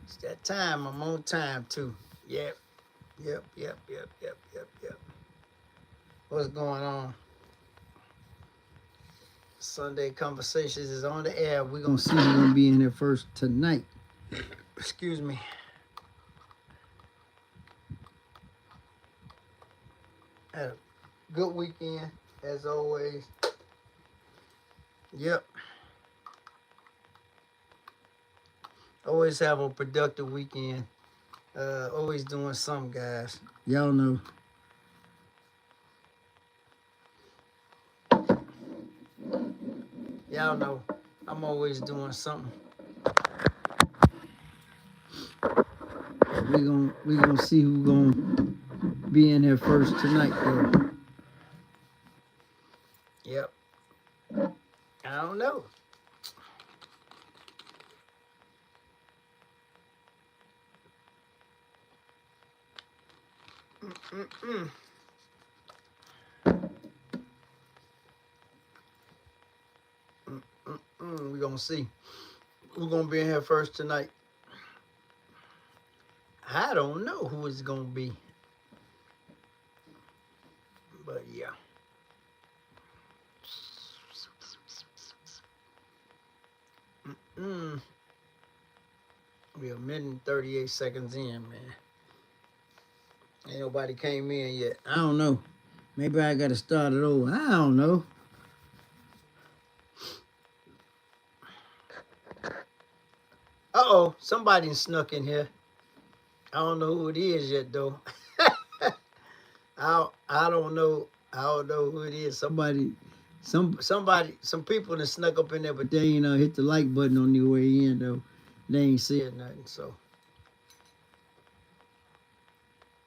It's that time. I'm on time too. Yep. What's going on? Sunday Conversations is on the air. We're gonna see who's gonna be in here first tonight. Excuse me. Had a good weekend as always. Yep. Always have a productive weekend. Always doing something, guys. Y'all know. Y'all know. I'm always doing something. We gonna see who's gonna be in here first tonight, though. Yep. I don't know. We gonna see who's gonna be in here first tonight. I don't know who it's gonna be, but yeah. We a minute and 38 seconds in, man. Ain't nobody came in yet. I don't know. Maybe I gotta start it over. I don't know. Uh-oh, somebody snuck in here. I don't know who it is yet, though. I don't know. I don't know who it is. Somebody, some people that snuck up in there, but they ain't hit the like button on their way in, though. They ain't said nothing, so.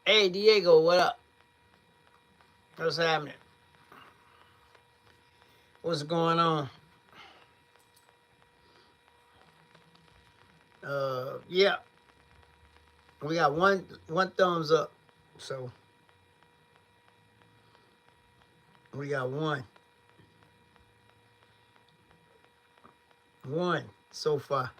Hey, Diego, what up? What's happening? What's going on? Yeah. We got one thumbs up, so we got one so far.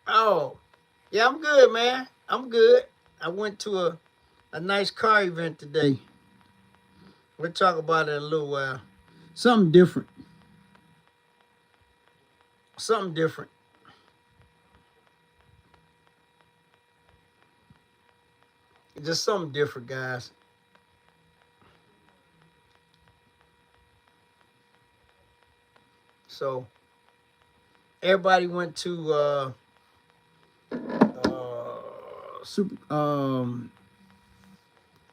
Oh, yeah, I'm good, man. I'm good. I went to a nice car event today. We'll talk about it in a little while. Something different. Something different. Just something different, guys. So everybody went to super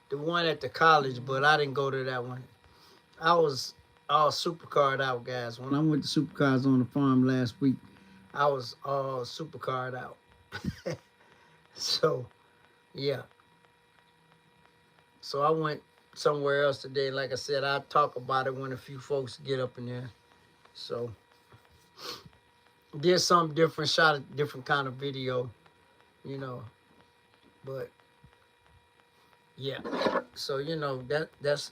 the one at the college, but I didn't go to that one. I was all supercard out, guys. When I went to supercars on the farm last week, I was all supercard out. So, yeah. So I went somewhere else today. Like I said, I'll talk about it when a few folks get up in there. So, did something different, shot a different kind of video, you know. But, yeah. So, you know, that's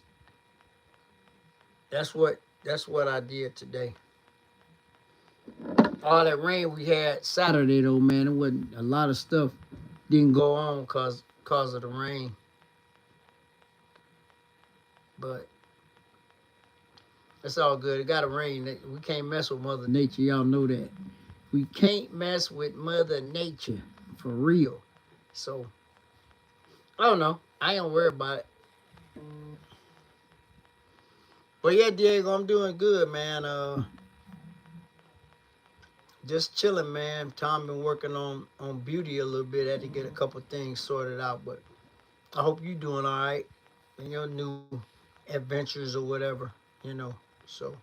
what I did today. All that rain we had Saturday, though, man, it wasn't a lot of stuff didn't go on cause of the rain. But it's all good. It got to rain. We can't mess with Mother Nature. Y'all know that. We can't mess with Mother Nature for real. So I don't know. I ain't worried about it. But yeah, Diego, I'm doing good, man. Just chilling, man. Tom been working on beauty a little bit. Had to get a couple things sorted out, but I hope you doing all right in your new adventures or whatever, you know. So,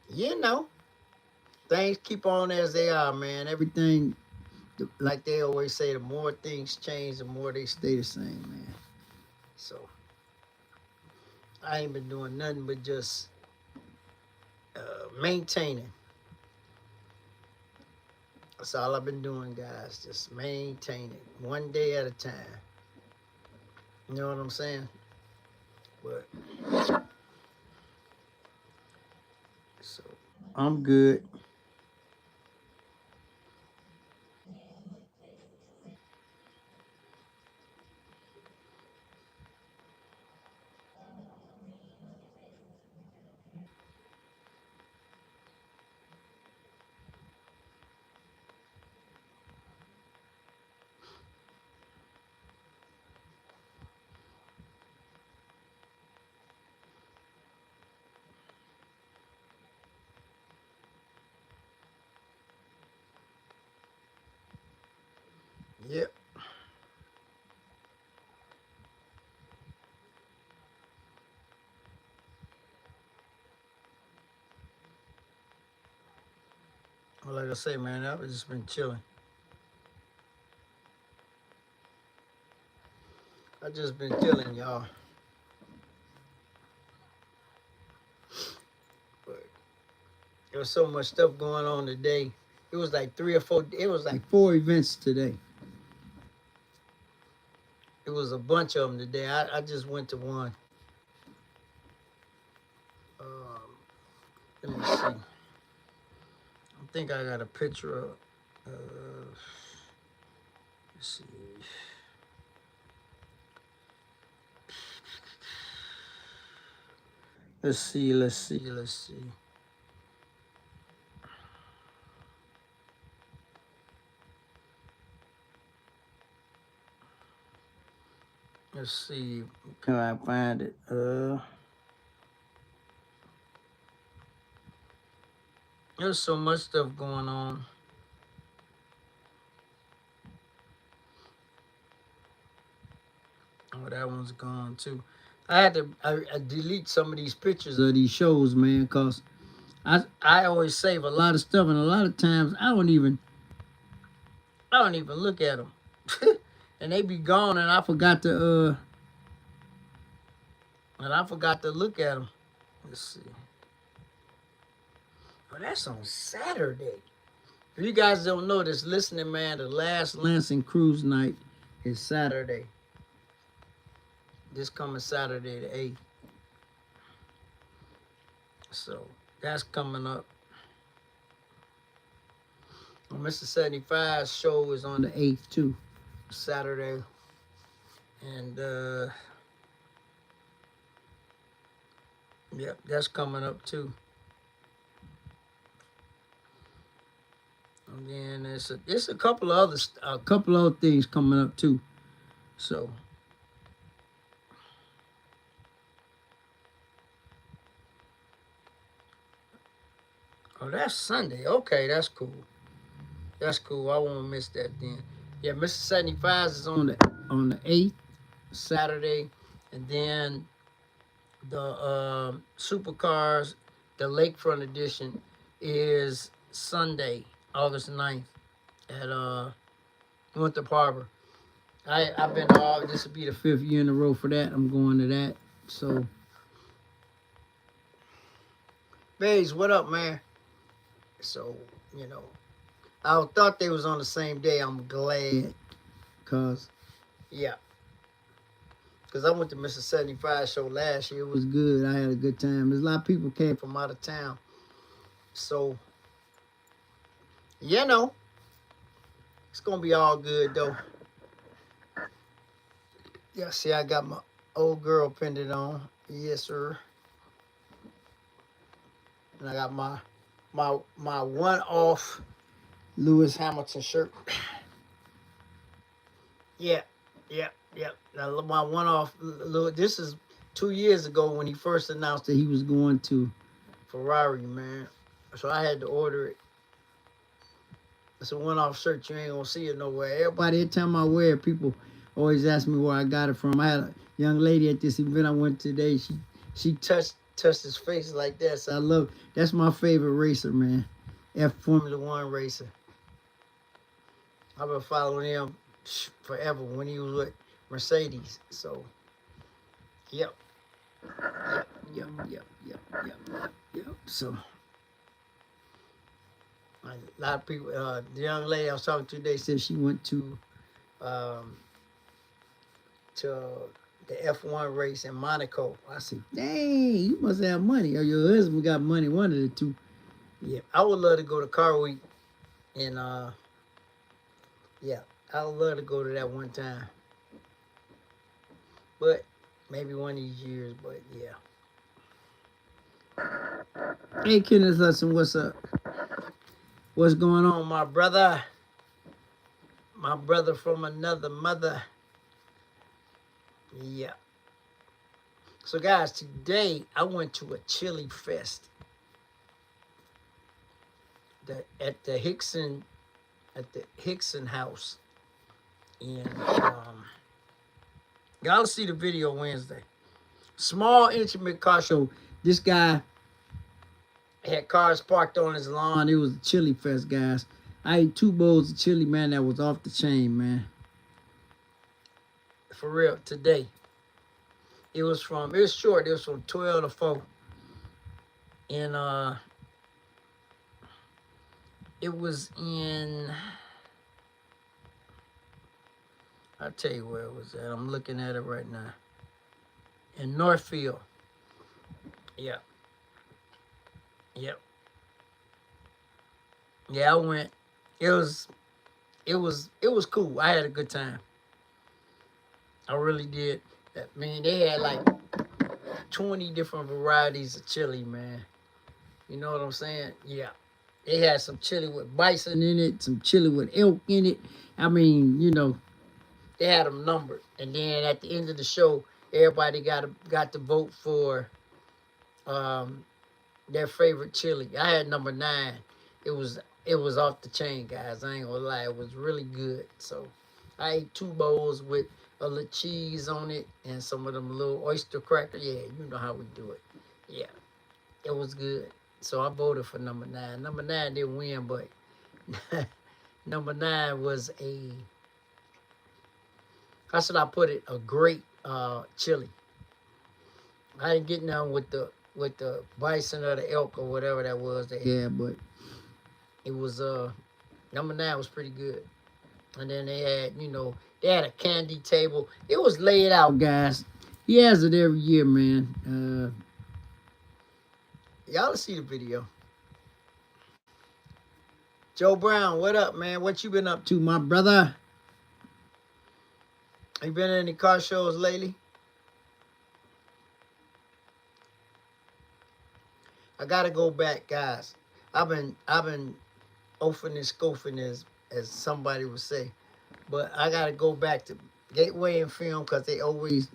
you know, things keep on as they are, man. Everything, like they always say, the more things change, the more they stay the same, man. So, I ain't been doing nothing but just maintaining. That's all I've been doing, guys. Just maintaining one day at a time. You know what I'm saying? But so I'm good. Yep. Well, like I say, man, I've just been chilling. I just been chilling, y'all. But there was so much stuff going on today. It was like 3 or 4. It was like 4 events today. It was a bunch of them today. I just went to one. Um, Let me see. I think I got a picture of. Let's see. Let's see. Let's see. Let's see. Let's see. Can I find it? There's so much stuff going on. Oh, that one's gone too. I had to I delete some of these pictures of these shows, man, cause I always save a lot of stuff, and a lot of times I don't even look at them, and they be gone, and I forgot to look at them. Let's see. Oh, that's on Saturday. If you guys don't know this, listening, man, the last Lansing cruise night is Saturday. This coming Saturday the 8th. So that's coming up. Well, Mr. 75's show is on the 8th too, Saturday. And yep, that's coming up too. And then it's a couple of other things coming up too. So oh, that's Sunday. Okay, that's cool. That's cool. I won't miss that then. Yeah, Mr. 75's is on the 8th, Saturday, and then the Supercars, the Lakefront edition, is Sunday, August 9th at Winthrop Harbor. I've been all this will be the 5th year in a row for that. I'm going to that. So Bays, what up, man? So, you know, I thought they was on the same day. I'm glad. Cause yeah. Cause I went to Mr. 75 show last year. It was good. I had a good time. There's a lot of people came from out of town. So, you know, it's gonna be all good though. Yeah, see, I got my old girl pendant on. Yes, sir. And I got my one-off Lewis Hamilton shirt. Yeah, yeah, yeah. Now, my one-off. This is 2 years ago when he first announced that he was going to Ferrari, man. So I had to order it. It's a one-off shirt. You ain't gonna see it nowhere. Every time I wear it, people always ask me where I got it from. I had a young lady at this event I went to today. She touched his face like that. So that's my favorite racer, man. Formula One racer. I've been following him forever when he was with Mercedes. So, yep. So, a lot of people, the young lady I was talking to today said she went to the F1 race in Monaco. I said, dang, you must have money. Or your husband got money, one of the two. Yeah, I would love to go to Car Week. And, yeah, I would love to go to that one time. But maybe one of these years, but yeah. Hey, Kenneth Hudson, what's up? What's going on, my brother? My brother from another mother. Yeah. So, guys, today I went to a chili fest at the Hickson house. And y'all see the video Wednesday. Small, intimate car show. This guy had cars parked on his lawn. It was a chili fest, guys. I ate 2 bowls of chili, man. That was off the chain, man. For real, today. It was short. It was from 12 to 4. And it was in, I'll tell you where it was at. I'm looking at it right now. In Northfield. Yeah. Yep. Yeah, I went. It was cool. I had a good time. I really did. I mean, they had like 20 different varieties of chili, man. You know what I'm saying? Yeah. They had some chili with bison in it, some chili with elk in it. I mean, you know, they had them numbered. And then at the end of the show, everybody got to vote for their favorite chili. I had number 9. It was off the chain, guys. I ain't gonna lie. It was really good. So I ate 2 bowls with a little cheese on it and some of them little oyster crackers. Yeah, you know how we do it. Yeah, it was good. So I voted for number 9. Number 9 didn't win, but number 9 was how should I put it? A great chili. I didn't get none with the bison or the elk or whatever that was they had, but it was number 9 was pretty good. And then they had, they had a candy table. It was laid out, guys. He has it every year, man. Y'all see the video. Joe Brown, what up, man? What you been up to, my brother? You been in any car shows lately? I gotta go back, guys. I've been oafing and scofing, as somebody would say. But I gotta go back to Gateway and Film because they always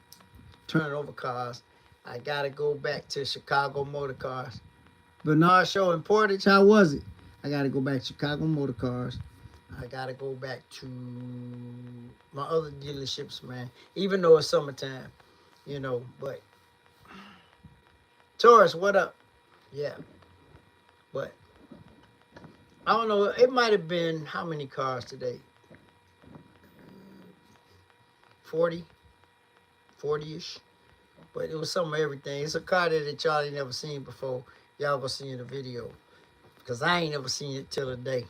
turn over cars. I gotta go back to Chicago Motor Cars. Bernard Show in Portage, how was it? I gotta go back to Chicago Motor Cars. I gotta go back to my other dealerships, man. Even though it's summertime, but Taurus, what up? Yeah. But I don't know, it might have been how many cars today? 40-ish. But it was some of everything. It's a car that y'all ain't never seen before. Y'all gonna see in the video. Because I ain't never seen it till today.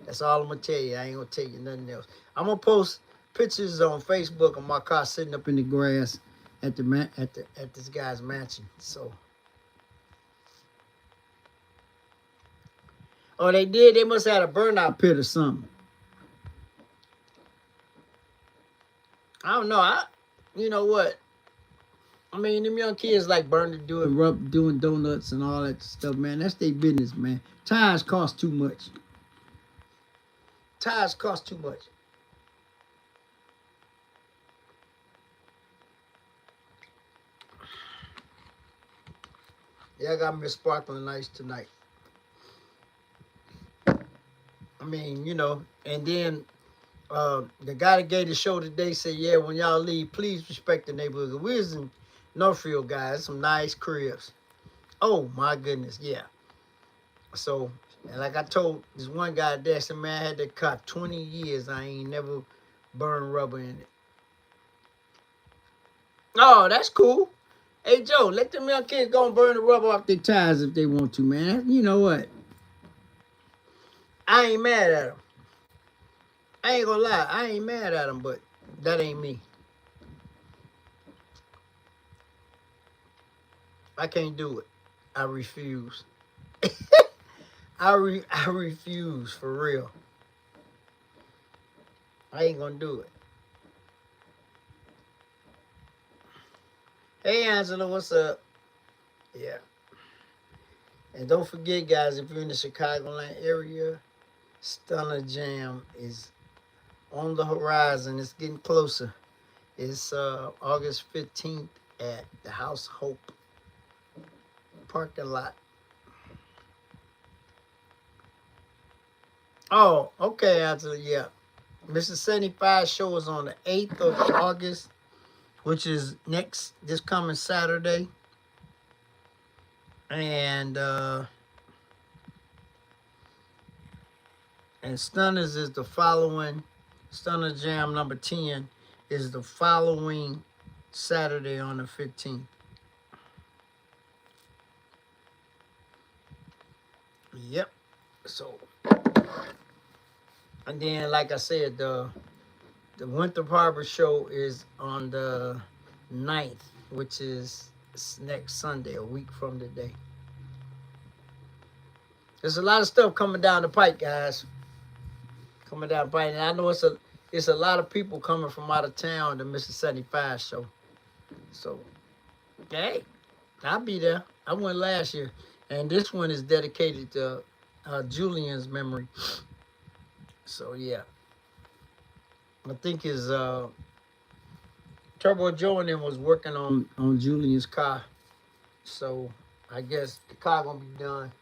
That's all I'm gonna tell you. I ain't gonna tell you nothing else. I'm gonna post pictures on Facebook of my car sitting up in the grass at this guy's mansion. So, oh, they did. They must have had a burnout pit or something. I don't know. You know what? I mean, them young kids like burning, doing donuts and all that stuff, man. That's their business, man. Tires cost too much. Tires cost too much. Yeah, I got me a sparkling ice tonight. I mean, and then the guy that gave the show today said, yeah, when y'all leave, please respect the neighborhood. We was in Northfield, guys. Some nice cribs. Oh, my goodness, yeah. So, and like I told this one guy there, said, man, I had that car 20 years. I ain't never burned rubber in it. Oh, that's cool. Hey, Joe, let them young kids go and burn the rubber off their tires if they want to, man. You know what? I ain't mad at them. I ain't gonna lie. I ain't mad at them, but that ain't me. I can't do it. I refuse. I refuse for real. I ain't gonna do it. Hey Angela, what's up? Yeah. And don't forget, guys, if you're in the Chicagoland area, Stunner Jam is on the horizon. It's getting closer. It's August 15th at the House Hope parking lot. Oh, okay, Angela, yeah. Mr. 75 show is on the 8th of August, which is this coming Saturday. And Stunners is the following. Stunner Jam number 10 is the following Saturday on the 15th. Yep. So, and then like I said, the Winter Harbor show is on the 9th, which is next Sunday, a week from today. There's a lot of stuff coming down the pike, guys. Coming down the pike. And I know it's a lot of people coming from out of town to Mr. 75 show. So, hey, I'll be there. I went last year. And this one is dedicated to Julian's memory. So, yeah. I think his Turbo Joe and them was working on Julian's car. So, I guess the car gonna be done.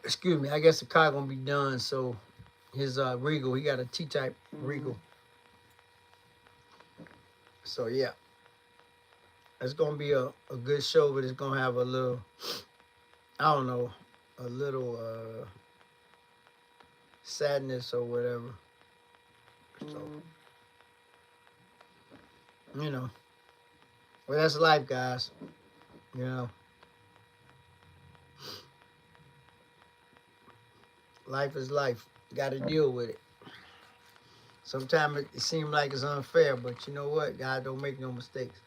Excuse me. I guess the car gonna be done. So, his Regal, he got a T-type Regal. So, yeah. It's gonna be a good show, but it's gonna have a little, I don't know, a little sadness or whatever. So, you know, well, that's life, guys. You know, life is life. You got to deal with it. Sometimes it seems like it's unfair, but you know what? God don't make no mistakes.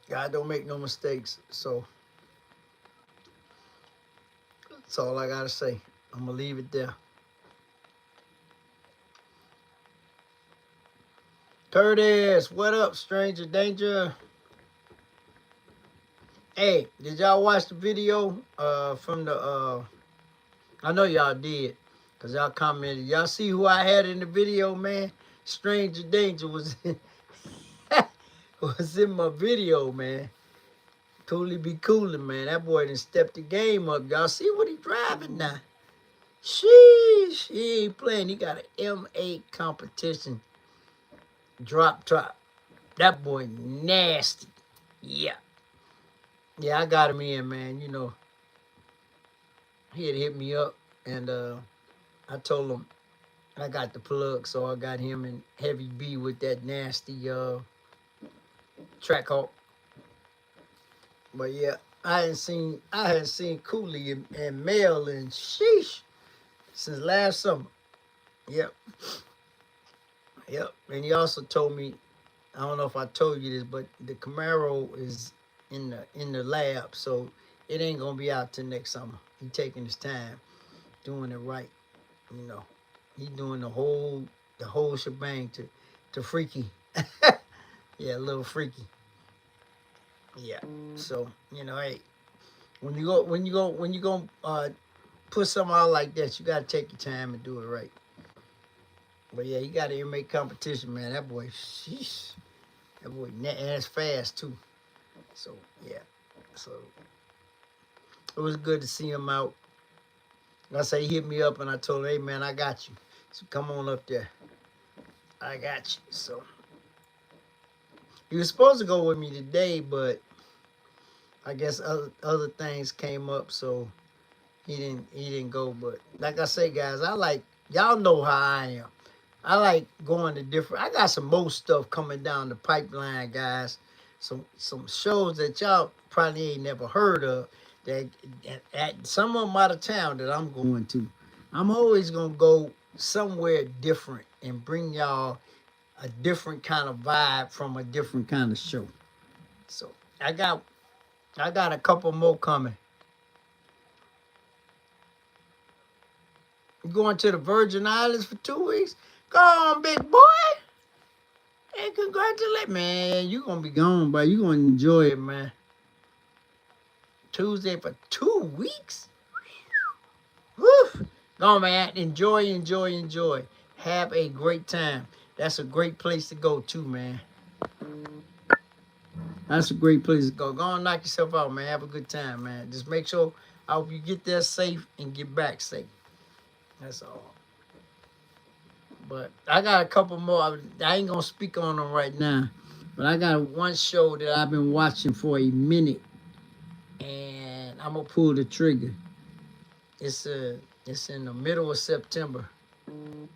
God don't make no mistakes. So that's all I got to say. I'm going to leave it there. Curtis, what up, stranger danger? Hey, did y'all watch the video from the, I know y'all did, because y'all commented. Y'all see who I had in the video, man? Stranger danger was in, was in my video, man. Cooley be cooling, man. That boy done stepped the game up. Y'all see what he driving now? Sheesh, he ain't playing. He got an M8 competition drop top. That boy nasty. Yeah. Yeah, I got him in, man. You know, he had hit me up, and I told him I got the plug, so I got him in Heavy B with that nasty track hawk. But yeah, I hadn't seen Cooley and Mel and sheesh since last summer. Yep. Yep. And he also told me, I don't know if I told you this, but the Camaro is in the lab, so it ain't gonna be out till next summer. He taking his time, doing it right. You know, he doing the whole shebang to freaky. Yeah, a little freaky. Yeah. So, you know, hey, when you go put something out like that, you gotta take your time and do it right. But yeah, you gotta make competition, man. That boy, sheesh. That boy, and it's fast too. So yeah, so it was good to see him out. Like I say, he hit me up and I told him, hey man, I got you. So come on up there. I got you. So he was supposed to go with me today, but I guess other things came up, so he didn't go. But like I say, guys, y'all know how I am. I like going to different. I got some more stuff coming down the pipeline, guys. Some shows that y'all probably ain't never heard of That some of them out of town that I'm going to. I'm always gonna go somewhere different and bring y'all a different kind of vibe from a different kind of show. So I got a couple more coming. You going to the Virgin Islands for 2 weeks? Go on, big boy. Hey, congratulations, man. You gonna be gone, but you gonna enjoy it, man. Tuesday for 2 weeks. Woo! Go on, man. Enjoy, enjoy, enjoy. Have a great time. That's a great place to go too, man. That's a great place to go. Go on, knock yourself out, man. Have a good time, man. Just make sure I hope you get there safe and get back safe. That's all. But I got a couple more. I ain't gonna speak on them right now. But I got one show that I've been watching for a minute, and I'm gonna pull the trigger. It's in the middle of September, and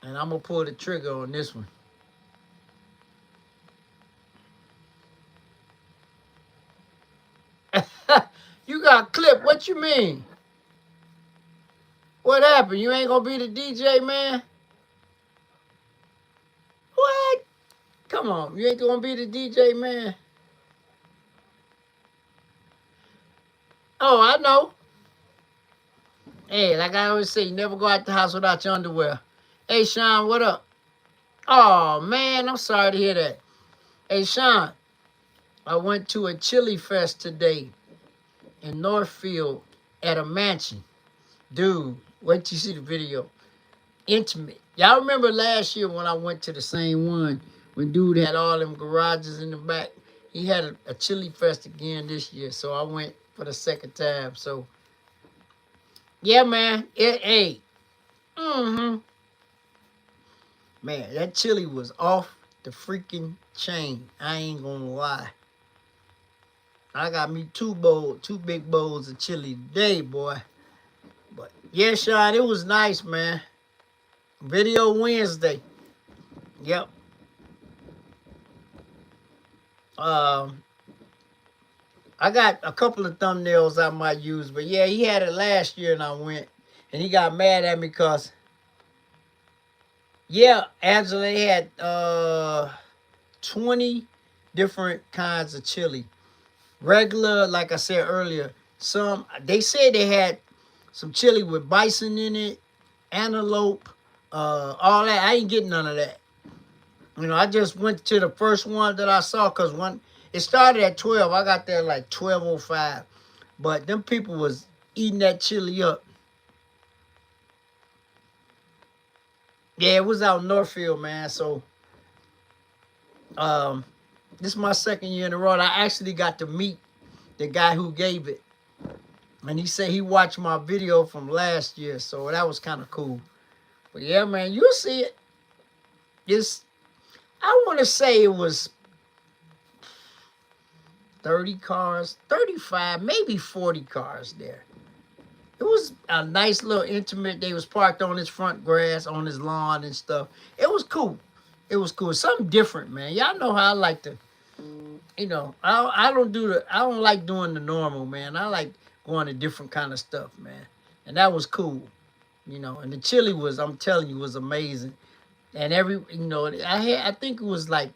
I'm gonna pull the trigger on this one. You got clipped. What you mean? What happened? You ain't gonna be the DJ, man? What? Come on, you ain't gonna be the DJ, man? Oh, I know. Hey, like I always say, you never go out the house without your underwear. Hey, Sean, what up? Oh, man, I'm sorry to hear that. Hey, Sean, I went to a chili fest today in Northfield at a mansion. Dude, wait till you see the video. Intimate. Y'all remember last year when I went to the same one, when dude had all them garages in the back? He had a chili fest again this year, so I went for the second time. So, yeah, man. Hey. Mm-hmm. Man, that chili was off the freaking chain. I ain't gonna lie. I got me two big bowls of chili today, boy. But yeah, Sean, it was nice, man. Video Wednesday. Yep. I got a couple of thumbnails I might use, but yeah, he had it last year and I went, and he got mad at me because, yeah, Angela had 20 different kinds of chili. Regular, like I said earlier, they said they had some chili with bison in it, antelope, all that. I ain't getting none of that. You know, I just went to the first one that I saw because it started at 12. I got there like 12:05. But them people was eating that chili up. Yeah, it was out in Northfield, man. So this is my second year in a row. I actually got to meet the guy who gave it. And he said he watched my video from last year. So that was kind of cool. But yeah, man, you'll see it. I want to say it was 30 cars, 35, maybe 40 cars there. It was a nice little intimate. They was parked on his front grass, on his lawn and stuff. It was cool. It was cool. Something different, man. Y'all know how I like to, you know, I don't like doing the normal, man. I like going to different kind of stuff, man. And that was cool, you know. And the chili was, I'm telling you, was amazing. And I think it was like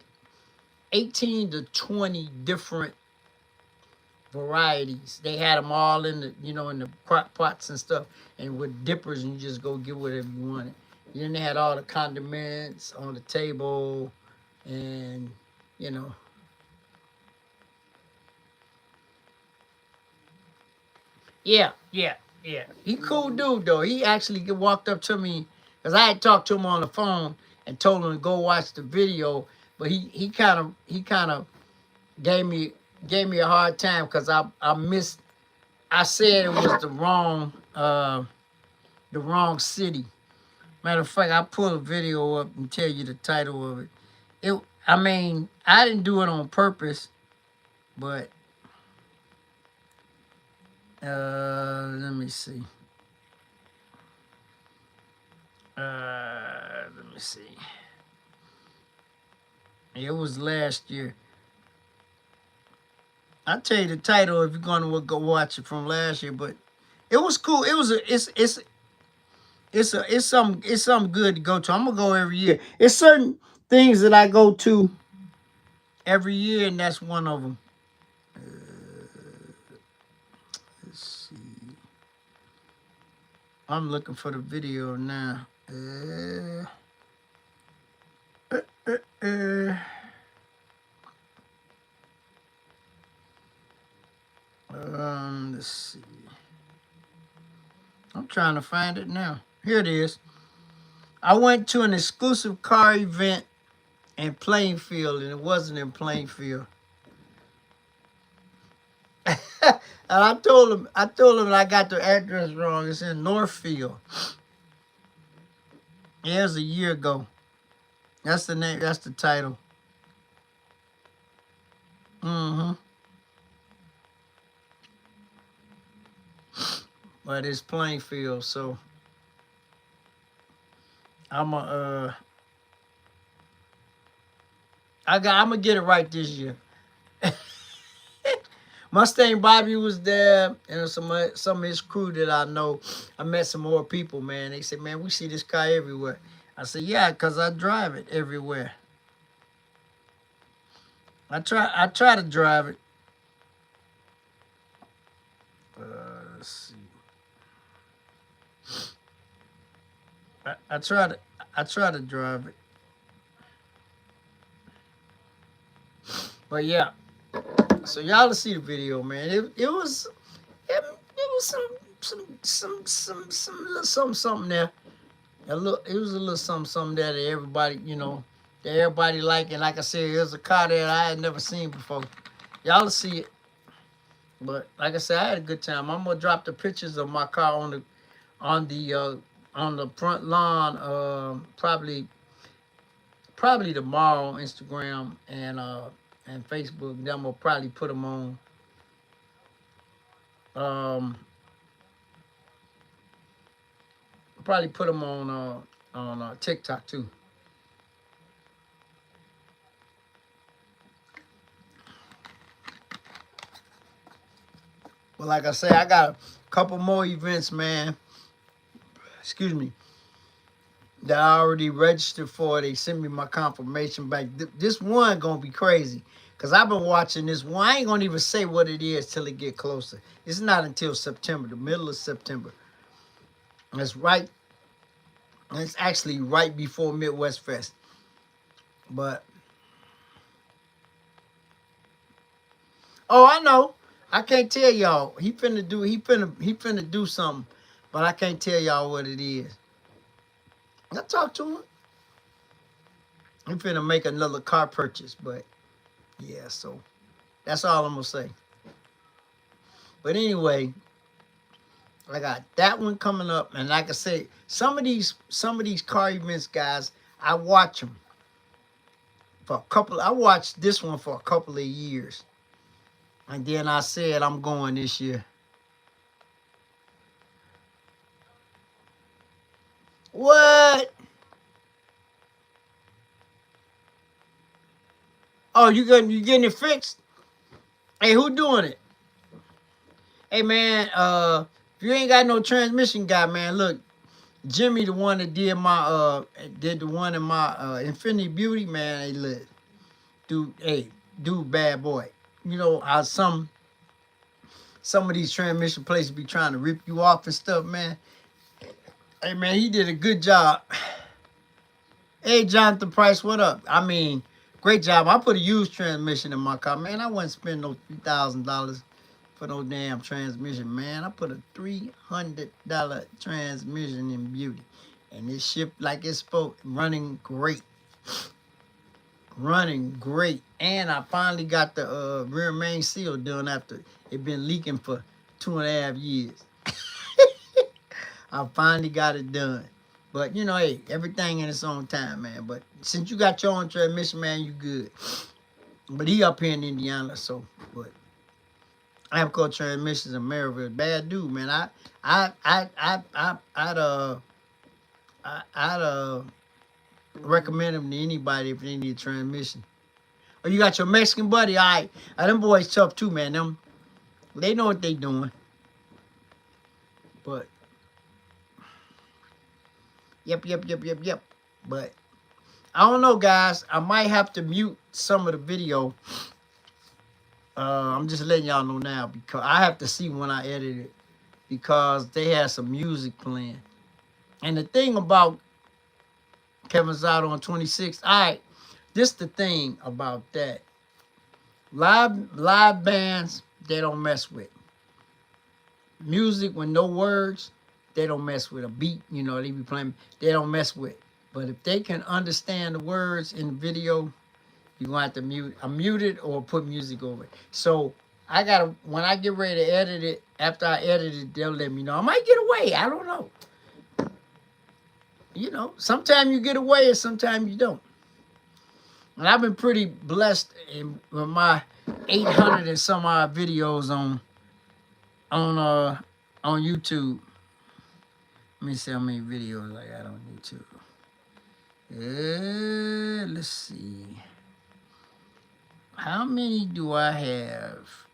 18 to 20 different varieties. They had them all in the, in the crock pots and stuff, and with dippers, and you just go get whatever you wanted. And then they had all the condiments on the table, and yeah. He cool dude though. He actually walked up to me because I had talked to him on the phone and told him to go watch the video, but he kind of gave me a hard time because I said it was the wrong city. Matter of fact, I'll pull a video up and tell you the title of it. I didn't do it on purpose, but let me see. Let me see. It was last year. I'll tell you the title if you're gonna go watch it from last year, but it was cool. It was it's something good to go to. I'm gonna go every year. It's certain things that I go to every year, and that's one of them. Let's see. I'm looking for the video now. Let's see. I'm trying to find it now. Here it is. I went to an exclusive car event in Plainfield, and it wasn't in Plainfield. And I told him I got the address wrong. It's in Northfield. Yeah, it was a year ago. That's the name. That's the title. But it's Plainfield, so I'm gonna get it right this year. Mustang Bobby was there, and some of his crew that I know. I met some more people, man. They said, man, we see this car everywhere. I said, yeah, because I drive it everywhere. I try to drive it. Let's see. I try to drive it. But yeah. So y'all see the video, man. It was some little something there. It was a little something there that everybody, that everybody liked. And like I said, it was a car that I had never seen before. Y'all see it. But like I said, I had a good time. I'm gonna drop the pictures of my car on the front lawn, probably tomorrow on Instagram and Facebook. Then I'm gonna probably put them on. Probably put them on TikTok too. But like I say, I got a couple more events, man. Excuse me. That I already registered for. They sent me my confirmation back. This one gonna be crazy. Cause I've been watching this one. I ain't gonna even say what it is till it get closer. It's not until September, the middle of September. And it's actually right before Midwest Fest. But I know. I can't tell y'all. He finna do something. But I can't tell y'all what it is. I talked to him. He finna make another car purchase, but yeah, so that's all I'm gonna say. But anyway, I got that one coming up, and like I say, some of these car events, guys, I watch them for a couple. I watched this one for a couple of years, and then I said I'm going this year. What? Oh, you getting it fixed? Hey, who doing it? Hey man, if you ain't got no transmission guy, man, look, Jimmy, the one that did the one in my Infinity Beauty, man. Hey, look, dude, bad boy. You know how some of these transmission places be trying to rip you off and stuff, man. Hey man, he did a good job. Hey, Jonathan Price, what up? I mean, great job. I put a used transmission in my car, man. I wouldn't spend no $3,000 for no damn transmission, man. I put a $300 transmission in Beauty, and it shipped like it's supposed, running great. And I finally got the rear main seal done after it been leaking for 2.5 years. I finally got it done. But hey, everything in its own time, man. But since you got your own transmission, man, you good. But he up here in Indiana, so but Amco Transmissions in Maryville, bad dude, man. I'd recommend him to anybody if they need a transmission. Or you got your Mexican buddy. All right. Them boys tough too, man. They know what they doing. But, yep. But, I don't know, guys. I might have to mute some of the video. I'm just letting y'all know now because I have to see when I edit it because they had some music playing. And the thing about Kevin's out on 26th, all right, this the thing about that. Live bands, they don't mess with. Music with no words, they don't mess with. A beat, you know, they be playing, they don't mess with. But if they can understand the words in the video, you're going to have to mute it or put music over it. So I got to, when I get ready to edit it, after I edit it, they'll let me know. I might get away. I don't know. You know, sometimes you get away and sometimes you don't. And I've been pretty blessed with my 800 and some odd videos on YouTube. Let me see how many videos I got on YouTube. Let's see. How many do I have?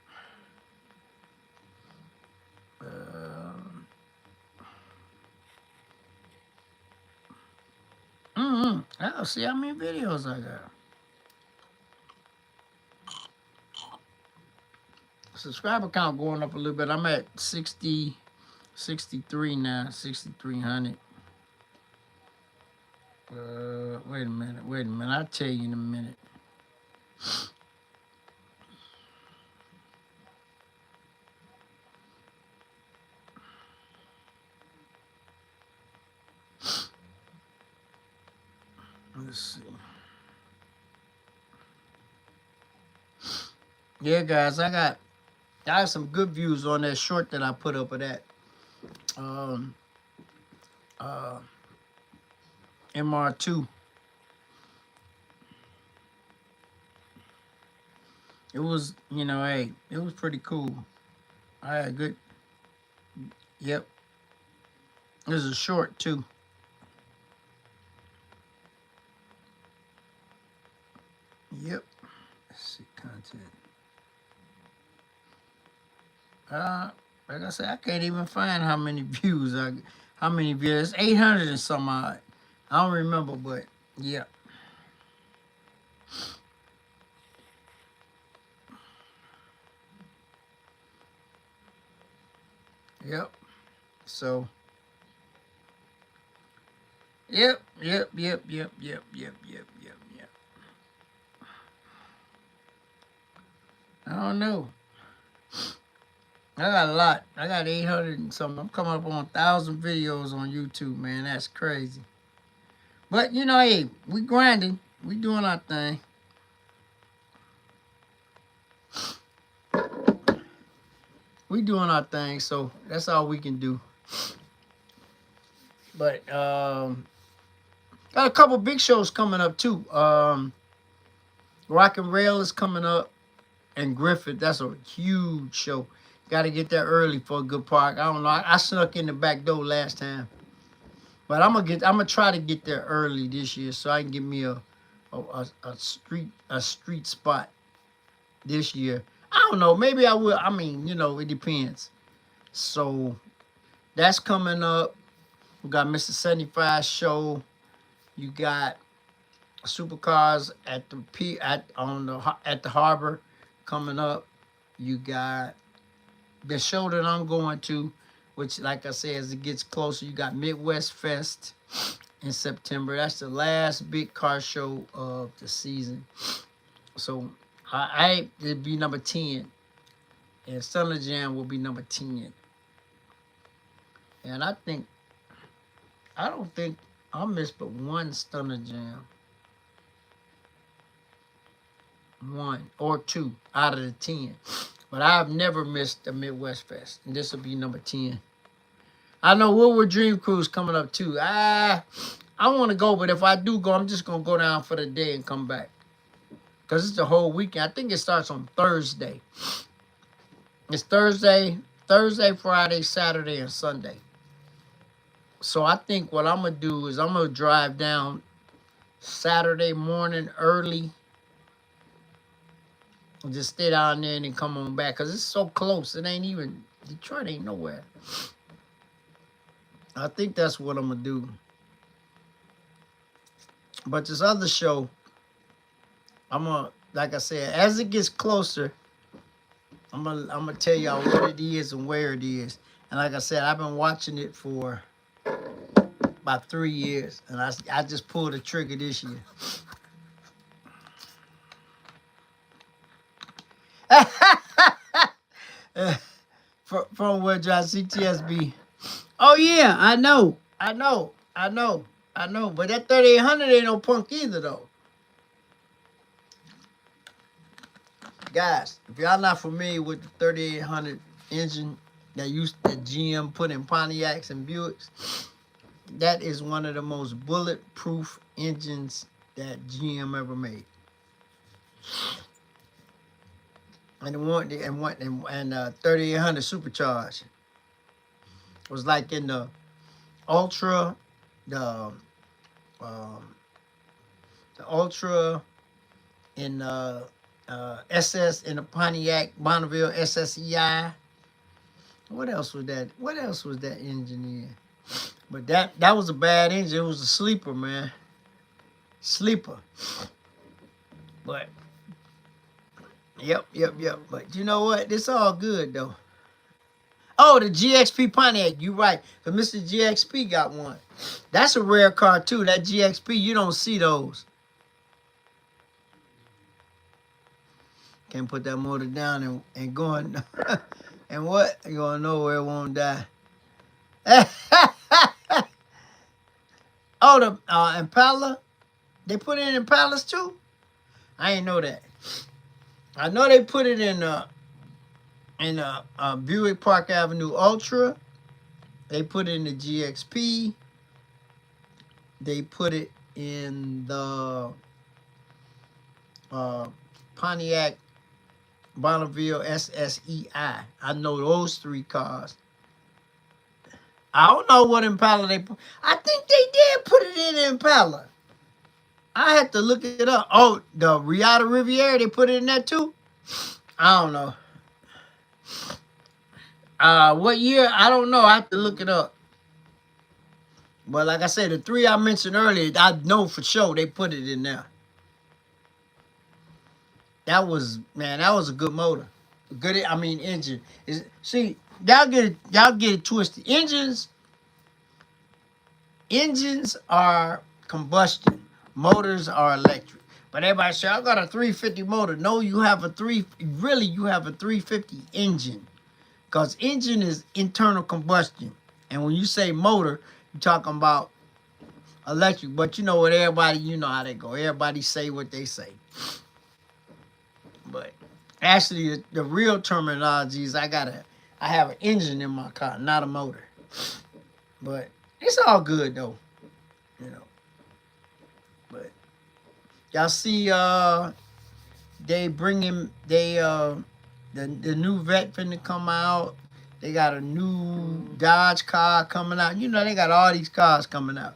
I'll see how many videos I got. Subscriber count going up a little bit. I'm at 63 now, 6,300. Wait a minute. I'll tell you in a minute. Let's see. Yeah, guys, I got some good views on that short that I put up of that. MR2. It was, you know, hey, it was pretty cool. I had good. Yep. It was a short too. Yep. Let's see content. Like I said, I can't even find how many views how many views. 800 and some odd. I don't remember, but yeah. Yep. So. Yep. I don't know. I got a lot. I got 800 and something. I'm coming up on 1,000 videos on YouTube, man. That's crazy. But, you know, hey, we grinding. We doing our thing. We doing our thing, so that's all we can do. But, got a couple big shows coming up, too. Rock and Rail is coming up. And Griffith, that's a huge show. Got to get there early for a good park. I don't know. I snuck in the back door last time, but I'm gonna try to get there early this year so I can get me a street spot this year. I don't know. Maybe I will. I mean, you know, it depends. So that's coming up. We got Mr. 75 show. You got Supercars at the harbor coming up. You got the show that I'm going to, which, like I said, as it gets closer, you got Midwest Fest in September. That's the last big car show of the season. So it'll be number 10, and Summer Jam will be number 10. And I don't think I missed but one Stunner Jam. One or two out of the 10. But I've never missed the Midwest Fest. And this will be number 10. I know Woodward Dream Cruise coming up too. I want to go, but if I do go, I'm just going to go down for the day and come back. Because it's the whole weekend. I think it starts on Thursday. It's Thursday, Friday, Saturday, and Sunday. So I think what I'm going to do is I'm going to drive down Saturday morning early Just stay down there and then come on back. Because it's so close. It ain't even, Detroit ain't nowhere. I think that's what I'm going to do. But this other show, I'm going to, like I said, as it gets closer, I'm gonna tell y'all what it is and where it is. And like I said, I've been watching it for about 3 years. And I just pulled the trigger this year. From where John CTSB. Oh yeah, I know. But that 3800 ain't no punk either though. Guys, if y'all not familiar with the 3800 engine that GM put in Pontiacs and Buicks, that is one of the most bulletproof engines that GM ever made. And 3800 supercharged was like in the Ultra, the Ultra in SS in the Pontiac Bonneville SSEI. What else was that? What else was that engine in? But that was a bad engine. It was a sleeper, man. Sleeper. But yep. But you know what? It's all good though. Oh, the GXP Pontiac. You right. Because Mr. GXP got one. That's a rare car too. That GXP, you don't see those. Can't put that motor down and going. And what? You gonna know where it won't die. Oh, the Impala. They put it in Impalas too? I ain't know that. I know they put it in Buick Park Avenue Ultra. They put it in the GXP. They put it in the Pontiac Bonneville SSEI. I know those 3 cars. I don't know what Impala they put. I think they did put it in Impala. I had to look it up. Oh, the Riata Riviera, they put it in that too? I don't know. What year? I don't know. I have to look it up. But like I said, the 3 I mentioned earlier, I know for sure they put it in there. That was a good motor. Good, engine. See, y'all get it twisted. Engines are combustion. Motors are electric. But everybody say, I got a 350 motor. No, you have a 350 engine. Because engine is internal combustion. And when you say motor, you're talking about electric. But you know what, everybody, you know how they go. Everybody say what they say. But actually, the real terminology is I have an engine in my car, not a motor. But it's all good though, you know. But y'all see, they bringing the new vet finna come out. They got a new Dodge car coming out. You know they got all these cars coming out.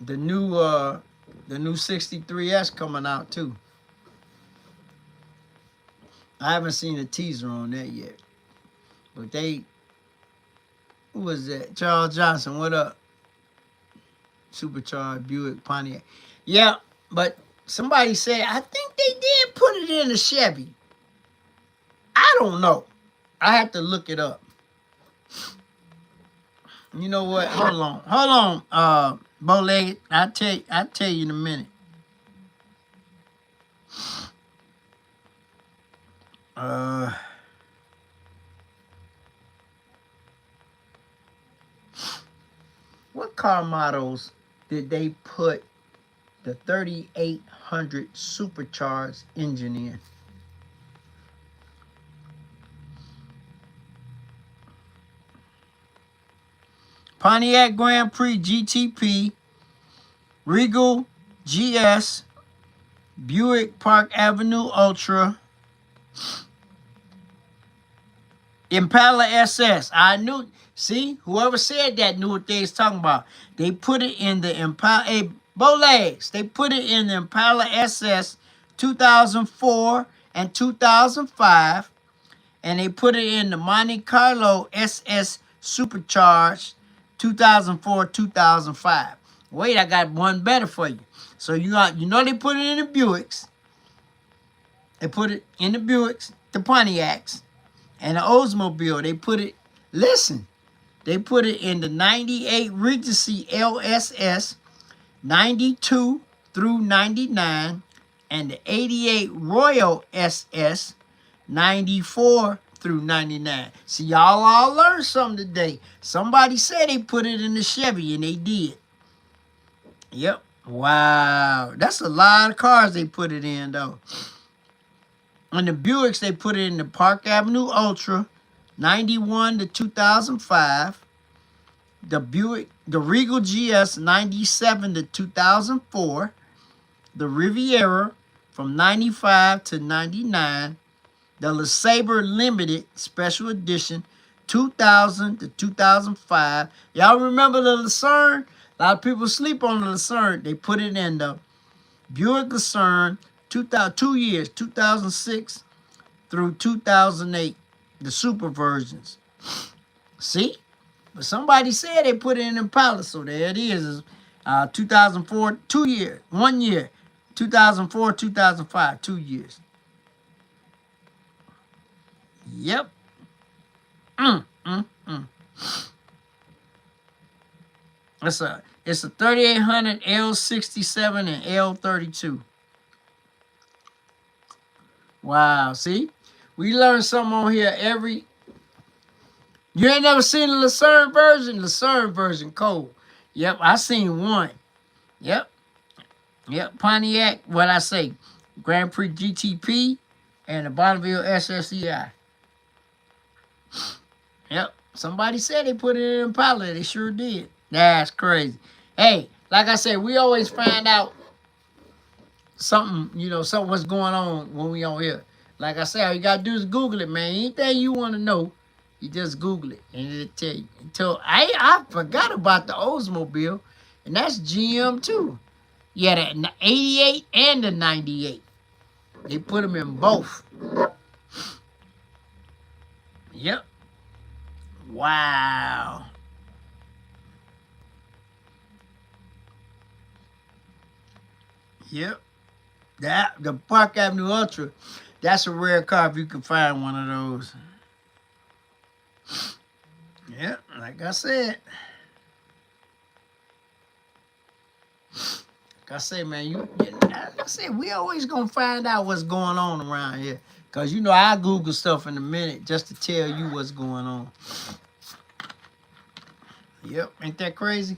The new 63S coming out too. I haven't seen a teaser on that yet. But who was that? Charles Johnson, what up? Supercharged Buick Pontiac. Yeah, but somebody said, I think they did put it in a Chevy. I don't know. I have to look it up. You know what? Hold on, Bow-legged. I'll tell you in a minute. What car models did they put the 3800 supercharged engine in? Pontiac Grand Prix GTP, Regal GS, Buick Park Avenue Ultra, Impala SS. I knew. See, whoever said that knew what they was talking about. They put it in the Impala, Bowlegs. They put it in the Impala SS 2004 and 2005. And they put it in the Monte Carlo SS Supercharged 2004, 2005. Wait, I got one better for you. So you know they put it in the Buicks. They put it in the Buicks, the Pontiacs, and the Oldsmobile. They put it, listen, they put it in the 98 Regency LSS, 92 through 99, and the 88 Royal SS, 94 through 99. See, y'all all learned something today. Somebody said they put it in the Chevy, and they did. Yep. Wow. That's a lot of cars they put it in, though. On the Buicks, they put it in the Park Avenue Ultra, 91 to 2005. The Buick, the Regal GS, 97 to 2004. The Riviera, from 95 to 99. The LeSabre Limited Special Edition, 2000 to 2005. Y'all remember the Lucerne? A lot of people sleep on the Lucerne. They put it in the Buick Lucerne, 2 years, 2006 through 2008, the super versions. See? But somebody said they put it in Impala, so there it is. 2004, 2 years, 1 year. 2004, 2005, 2 years. Yep. It's a 3800 L67 and L32. Wow, see? We learn something on here every... You ain't never seen the Lucerne version? Lucerne version, cold. Yep, I seen one. Yep. Pontiac, what I say? Grand Prix GTP and the Bonneville SSEI. Yep. Somebody said they put it in Impala. They sure did. That's crazy. Hey, like I said, we always find out something, something what's going on when we on here. Like I said, all you got to do is Google it, man. Anything you want to know, you just Google it, and it'll tell you. I forgot about the Oldsmobile, and that's GM too. Yeah, the 88 and the 98. They put them in both. Yep. Wow. Yep. The Park Avenue Ultra, that's a rare car if you can find one of those. Yep, like I said. Like I say, man, like I said, we always gonna find out what's going on around here. Cause I Google stuff in a minute just to tell you what's going on. Yep, ain't that crazy?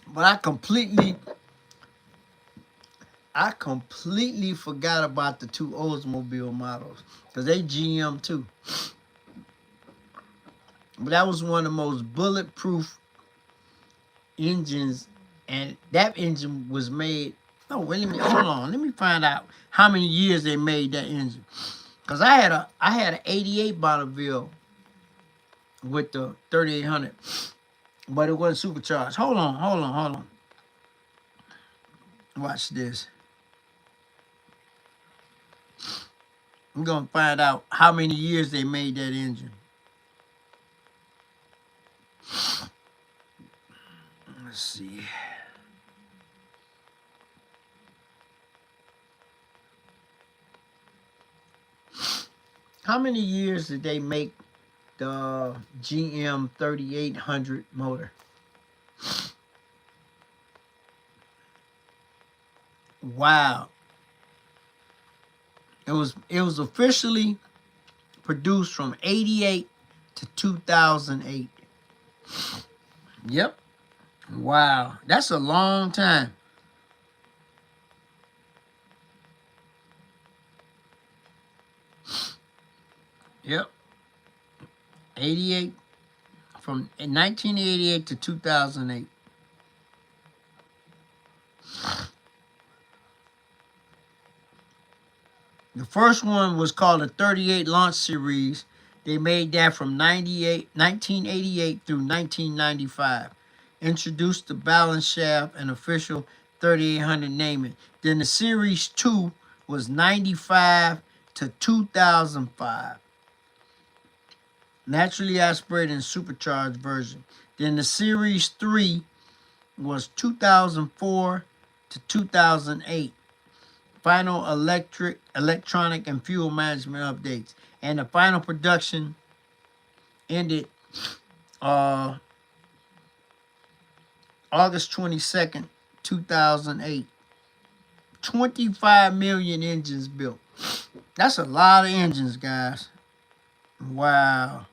But I completely forgot about the two Oldsmobile models. Because they GM too. But that was one of the most bulletproof engines. And that engine was made... Oh, wait, hold on. Let me find out how many years they made that engine. Because I had an 88 Bonneville with the 3800. But it wasn't supercharged. Hold on. Watch this. I'm going to find out how many years they made that engine. Let's see. How many years did they make the GM 3800 motor? Wow. It was officially produced from 88 to 2008. Yep. Wow. That's a long time. Yep. 88 from 1988 to 2008. The first one was called the 38 Launch Series. They made that from 1988 through 1995. introduced the balance shaft and official 3800 naming. Then the Series 2 was 95 to 2005. Naturally aspirated and supercharged version. Then the Series 3 was 2004 to 2008. Final electronic, and fuel management updates. And the final production ended August 22nd, 2008. 25 million engines built. That's a lot of engines, guys. Wow.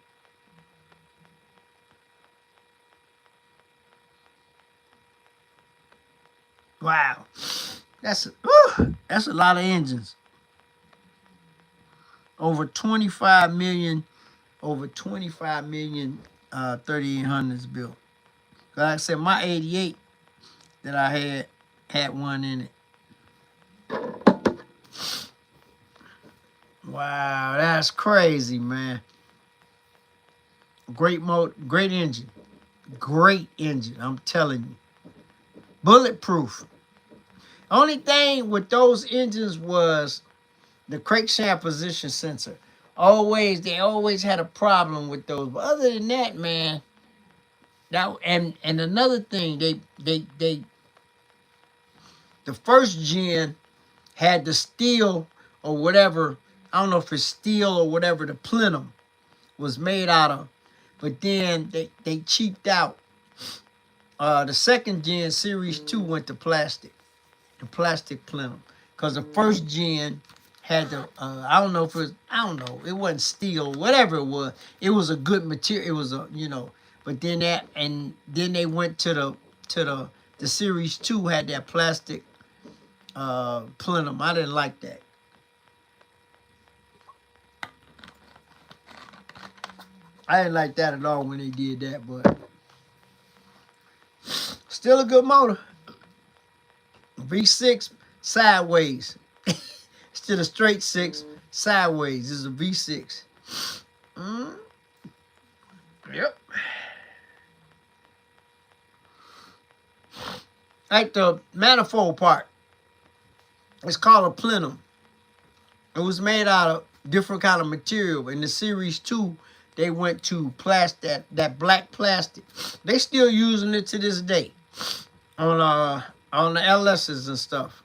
Wow. That's a lot of engines. Over 25 million 3800s built. Like I said, my 88 that I had one in it. Wow, that's crazy, man. Great engine. Great engine, I'm telling you. Bulletproof. Only thing with those engines was the crankshaft position sensor. They always had a problem with those. But other than that, man, and another thing, the first gen had the steel or whatever. I don't know if it's steel or whatever the plenum was made out of. But then they cheaped out. The second gen, Series 2, went to plastic. The plastic plenum. Because the first gen had the, I don't know, it wasn't steel, whatever it was. It was a good material. It was but then then they went to the Series 2 had that plastic plenum. I didn't like that. I didn't like that at all when they did that, but still a good motor. V6 sideways. Instead of straight 6, sideways. This is a V6. Yep. Like the manifold part. It's called a plenum. It was made out of different kind of material. In the Series 2, they went to plastic, that black plastic. They still using it to this day on the LSs and stuff.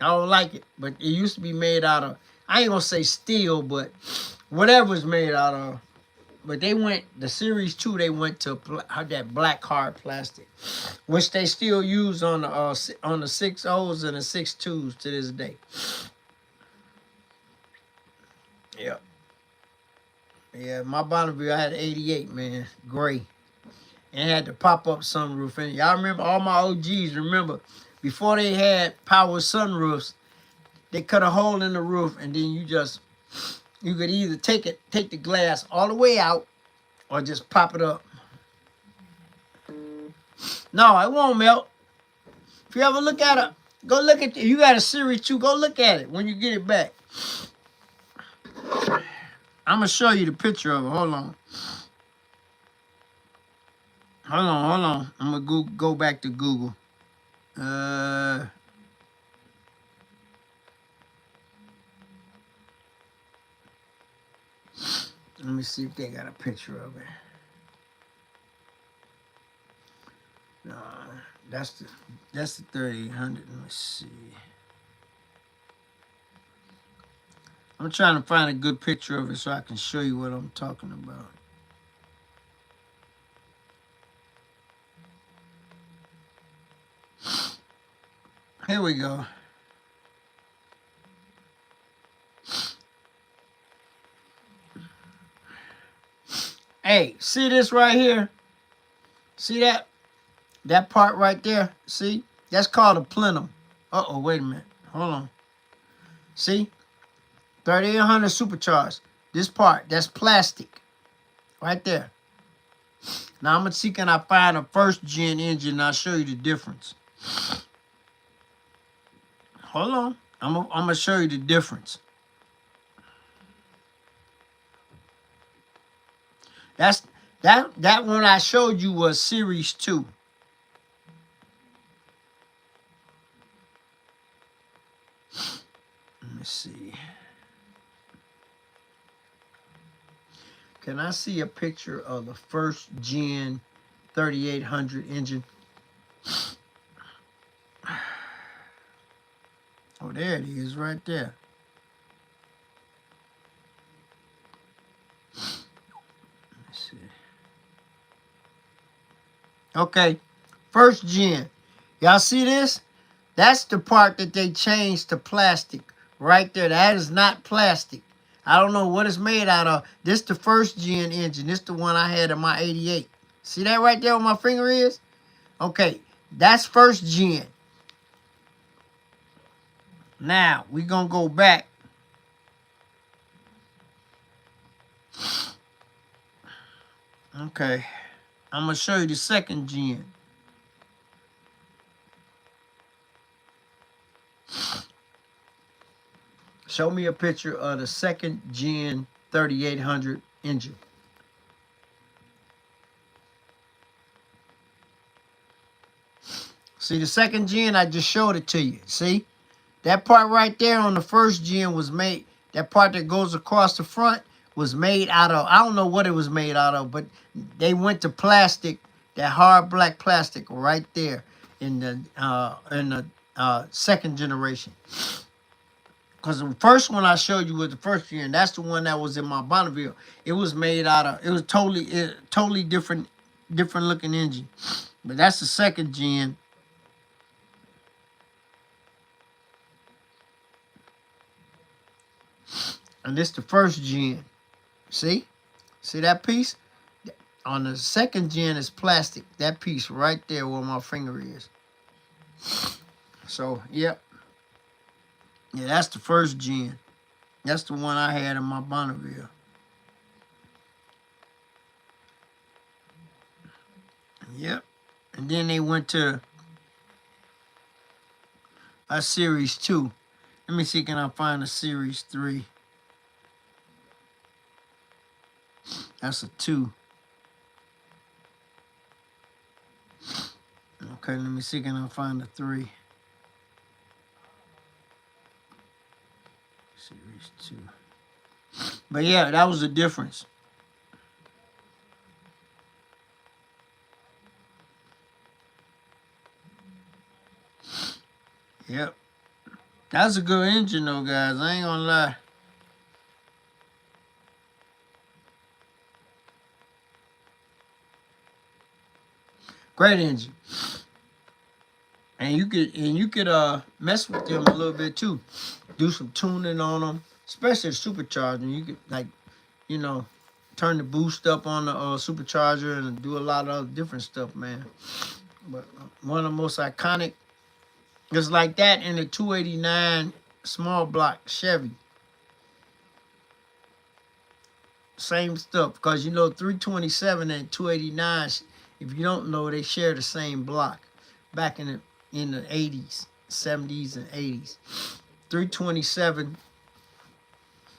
I don't like it, but it used to be made out of, I ain't gonna say steel, but whatever's made out of. But the Series 2, they went to that black hard plastic, which they still use on the 6.0s and the 6.2s to this day. Yep. Yeah, my Bonneville, I had 88, man, gray, and had the pop-up sunroof in it. Y'all remember, all my OGs remember, before they had power sunroofs, they cut a hole in the roof, and then you could either take the glass all the way out, or just pop it up. No, it won't melt. If you ever look at it, go look at it. You got a Series 2, go look at it when you get it back. I'm going to show you the picture of it. Hold on. I'm going to go back to Google. Let me see if they got a picture of it. No, that's the 3800. Let me see. I'm trying to find a good picture of it so I can show you what I'm talking about. Here we go. Hey, see this right here? See that? That part right there? See? That's called a plenum. Uh-oh, wait a minute. Hold on. See? 3800 supercharged. This part, that's plastic. Right there. Now, I'm going to see can I find a first gen engine and I'll show you the difference. Hold on. I'm going to show you the difference. That one I showed you was Series 2. Let me see. Can I see a picture of the first gen 3800 engine? Oh, there it is right there. Let's see. Okay, first gen. Y'all see this? That's the part that they changed to plastic right there. That is not plastic. I don't know what it's made out of. This the first gen engine. This the one I had in my 88. See that right there where my finger is? Okay, that's first gen. Now, we're going to go back. Okay, I'm going to show you the second gen. Show me a picture of the second gen 3800 engine. See, the second gen, I just showed it to you. See? That part right there on the first gen was made, that part that goes across the front was made out of, I don't know what it was made out of, but they went to plastic, that hard black plastic right there in the second generation. Because the first one I showed you was the first gen. That's the one that was in my Bonneville. It was made out of, it was totally different looking engine. But that's the second gen. And this the first gen. See? See that piece? On the second gen is plastic. That piece right there where my finger is. So, yep. Yeah, that's the first gen. That's the one I had in my Bonneville. Yep. And then they went to a Series 2. Let me see, can I find a Series 3? That's a 2. Okay, let me see, can I find a 3? Series 2. But yeah, that was the difference. Yep. That's a good engine though, guys. I ain't gonna lie. Great engine. And you could mess with them a little bit too. Do some tuning on them, especially the supercharger. You could, like, you know, turn the boost up on the supercharger and do a lot of other different stuff, man. But one of the most iconic, just like that in the 289 small block Chevy. Same stuff, because you know 327 and 289, if you don't know, they share the same block back in the 80s, 70s and 80s. 327,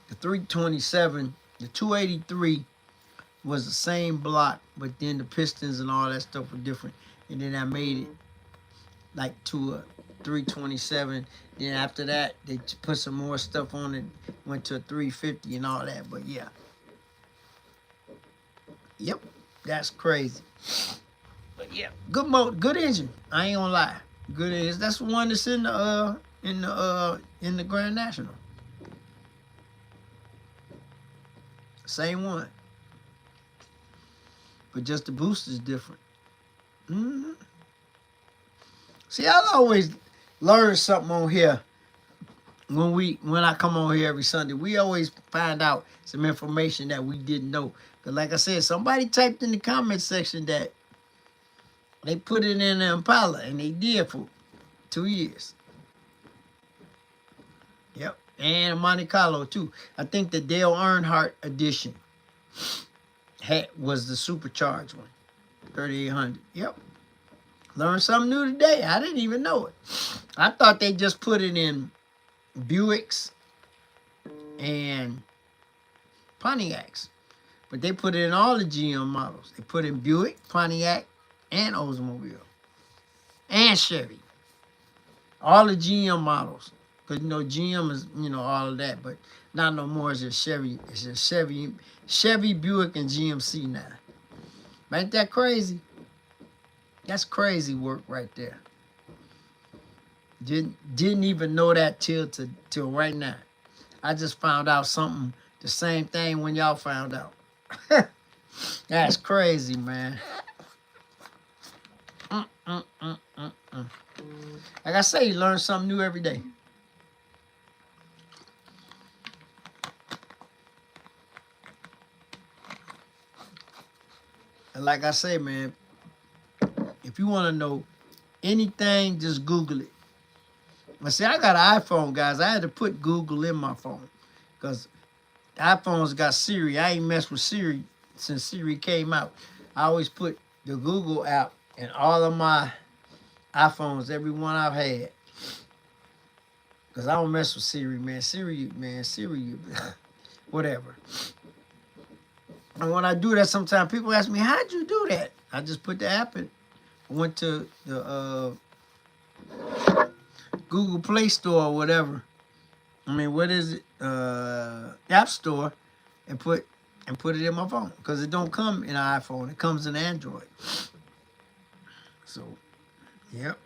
the 327, the 283 was the same block, but then the pistons and all that stuff were different. And then I made it like to a 327. Then after that, they put some more stuff on it, went to a 350 and all that. But yeah. Yep, that's crazy. But yeah, good engine. I ain't gonna lie. Good engine. That's the one that's in the Grand National. Same one. But just the boost is different. See, I always learn something on here. When I come on here every Sunday, we always find out some information that we didn't know. Because like I said, somebody typed in the comment section that they put it in the Impala, and they did for 2 years. Yep, and a Monte Carlo too. I think the Dale Earnhardt edition was the supercharged one, 3800. Yep, learned something new today. I didn't even know it. I thought they just put it in Buicks and Pontiacs. But they put it in all the GM models. They put in Buick, Pontiac, and Oldsmobile, and Chevy. All the GM models. Because, you know, GM is, you know, all of that. But not no more. It's just Chevy. It's just Chevy, Buick, and GMC now. Ain't that crazy? That's crazy work right there. Didn't even know that till right now. I just found out something, the same thing when y'all found out. That's crazy, man. Like I say, you learn something new every day. And like I say, man, if you want to know anything, just Google it. But see, I got an iPhone, guys. I had to put Google in my phone because iPhones got Siri. I ain't messed with Siri since Siri came out. I always put the Google app in all of my iPhones, every one I've had. Because I don't mess with Siri, man. Siri, whatever. And when I do that, sometimes people ask me, how'd you do that? I just put the app in. I went to the Google Play Store or whatever. I mean, what is it? App Store, and put it in my phone because it don't come in an iPhone. It comes in Android. So, yep.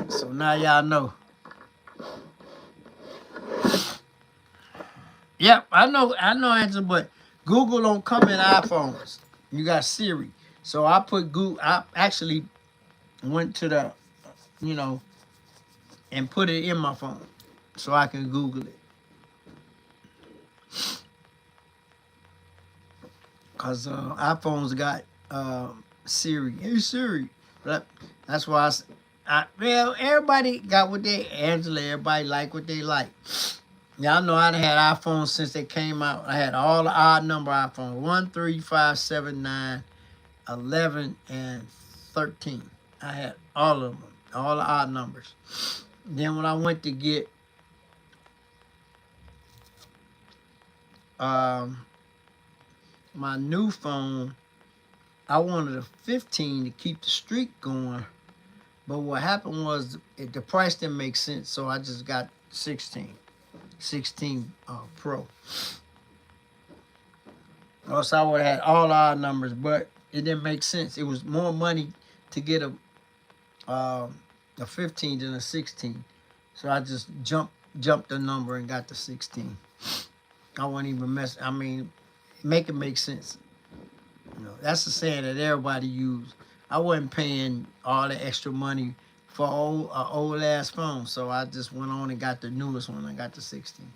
So now y'all know. Yep, I know, Angela, but Google don't come in iPhones. You got Siri. So I put Google. I actually went to the, you know, and put it in my phone so I can Google it. Cause iPhones got Siri. Hey Siri. But that's why well, everybody got what they, Angela, everybody like what they like. Y'all know I done had iPhones since they came out. I had all the odd number iPhones. 1, 3, 5, 7, 9, 11, and 13. I had all of them. All the odd numbers. Then when I went to get my new phone, I wanted a 15 to keep the streak going. But what happened was the price didn't make sense, so I just got 16 Pro. Or else I would have had all our numbers, but it didn't make sense. It was more money to get a 15 than a 16. So I just jumped the number and got the 16. I wasn't even mess. I mean, make it make sense. You know, that's the saying that everybody use. I wasn't paying all the extra money for an old ass phone, so I just went on and got the newest one. I got the 16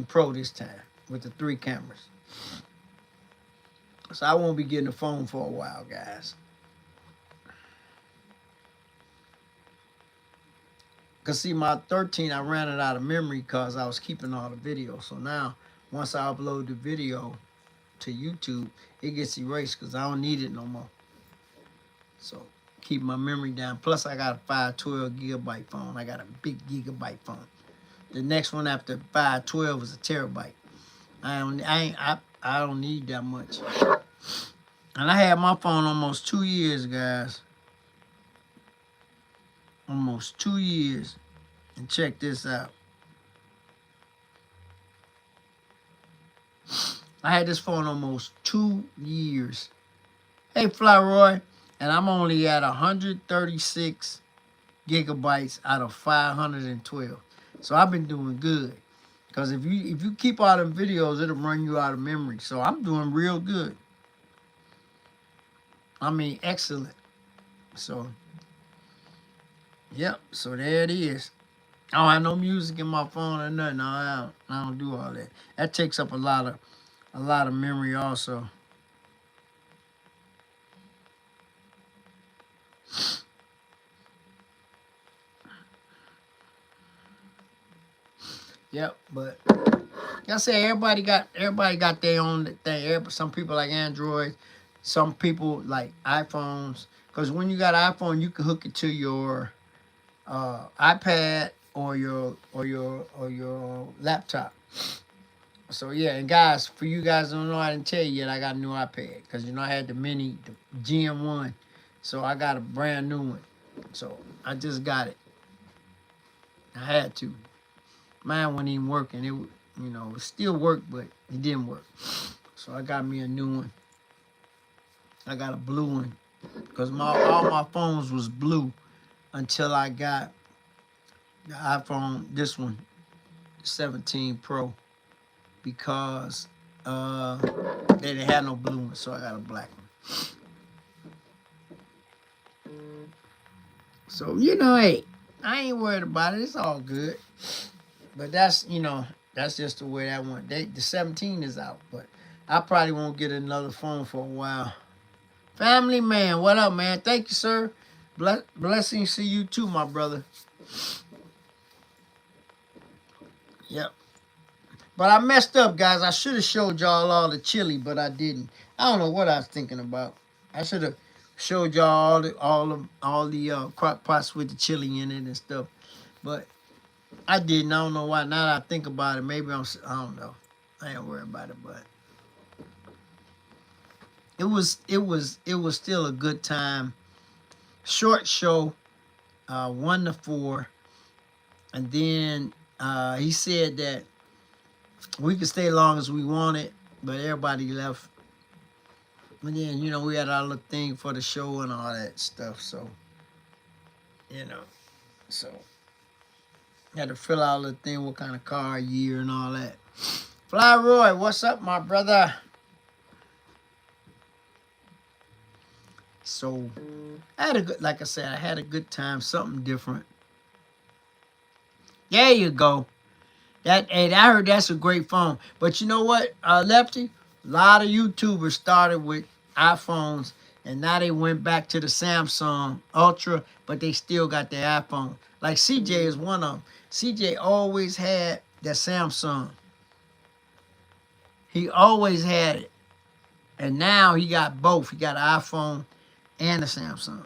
Pro this time with the 3 cameras. So I won't be getting a phone for a while, guys. Cause see, my 13, I ran it out of memory because I was keeping all the videos. So now, once I upload the video to YouTube, it gets erased because I don't need it no more. So keep my memory down. Plus, I got a 512 gigabyte phone. I got a big gigabyte phone. The next one after 512 is a terabyte. I don't need that much. And I had my phone almost 2 years, guys. Almost 2 years. And check this out. I had this phone almost 2 years. Hey, Fly Roy. And I'm only at 136 gigabytes out of 512. So I've been doing good. Because if you keep all them videos, it'll run you out of memory. So I'm doing real good. I mean, excellent. So, yep. So there it is. I don't have no music in my phone or nothing. No, I don't do all that. That takes up a lot of memory also. Yep, but like I say, everybody got their own thing. Some people like Android, some people like iPhones. Because when you got an iPhone, you can hook it to your iPad or your laptop. So yeah, and guys, for you guys who don't know, I didn't tell you yet, I got a new iPad because I had the GM1, so I got a brand new one. So I just got it. I had to. Mine wasn't even working. It still worked, but it didn't work. So I got me a new one. I got a blue one because all my phones was blue until I got the iPhone, this one, 17 Pro, because they didn't have no blue one, so I got a black one. So hey, I ain't worried about it. It's all good. But that's just the way that went. The 17 is out, but I probably won't get another phone for a while. Family man, what up, man? Thank you, sir. Blessings to you too, my brother. Yep. But I messed up, guys. I should have showed y'all all the chili, but I didn't. I don't know what I was thinking about. I should have showed y'all all the crock pots with the chili in it and stuff. But I didn't. I don't know why. Now that I think about it, maybe I don't know. I ain't worried about it, but it was still a good time. Short show, 1 to 4, and then he said that we could stay long as we wanted, but everybody left. And then we had our little thing for the show and all that stuff. So so had to fill out the thing, what kind of car, year, and all that. Fly Roy, what's up, my brother? So I had like I said, I had a good time, something different. There you go. I heard that's a great phone. But you know what, Lefty? A lot of YouTubers started with iPhones, and now they went back to the Samsung Ultra, but they still got their iPhone. Like CJ is one of them. CJ always had that Samsung. He always had it. And now he got both. He got an iPhone and a Samsung.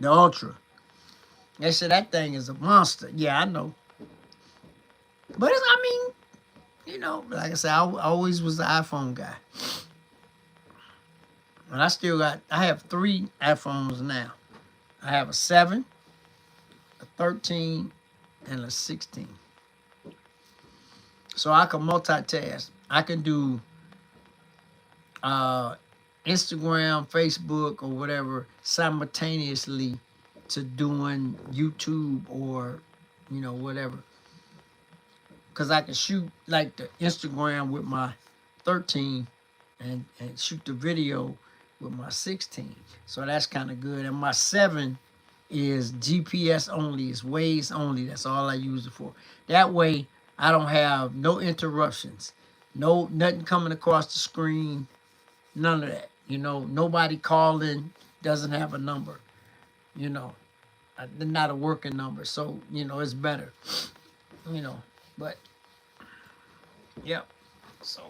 The Ultra. They said that thing is a monster. Yeah, I know. But like I said, I always was the iPhone guy. And I have 3 iPhones now. I have a 7, a 13, and a 16. So I can multitask. I can do Instagram, Facebook, or whatever simultaneously to doing YouTube or, whatever. Because I can shoot like the Instagram with my 13 and shoot the video with my 16. So that's kind of good. And my 7 is GPS only. It's Waze only. That's all I use it for. That way I don't have no interruptions. Nothing coming across the screen. None of that. Nobody calling, doesn't have a number. Not a working number. So, it's better. But yep. So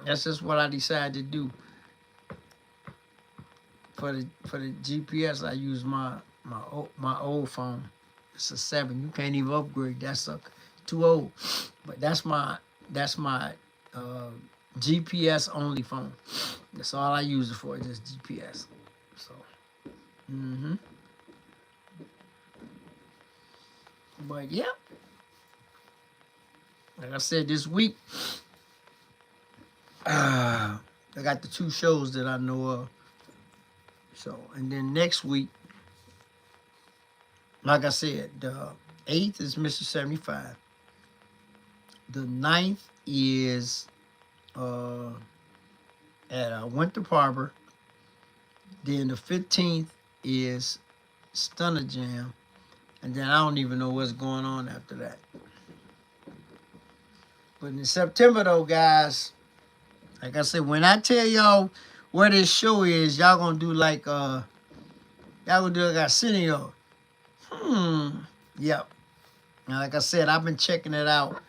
that's just what I decided to do. For the GPS, I use my old phone. It's a 7. You can't even upgrade that sucker. Too old. But that's my GPS only phone. That's all I use it for, just GPS. So, But yeah, like I said, this week, I got the 2 shows that I know of. So, and then next week, like I said, the 8th is Mr. 75. The 9th is at Winter Harbor. Then the 15th is Stunner Jam. And then I don't even know what's going on after that. But in September, though, guys, like I said, when I tell y'all where this show is, y'all gonna do like Arsenio. Yep. Now, like I said, I've been checking it out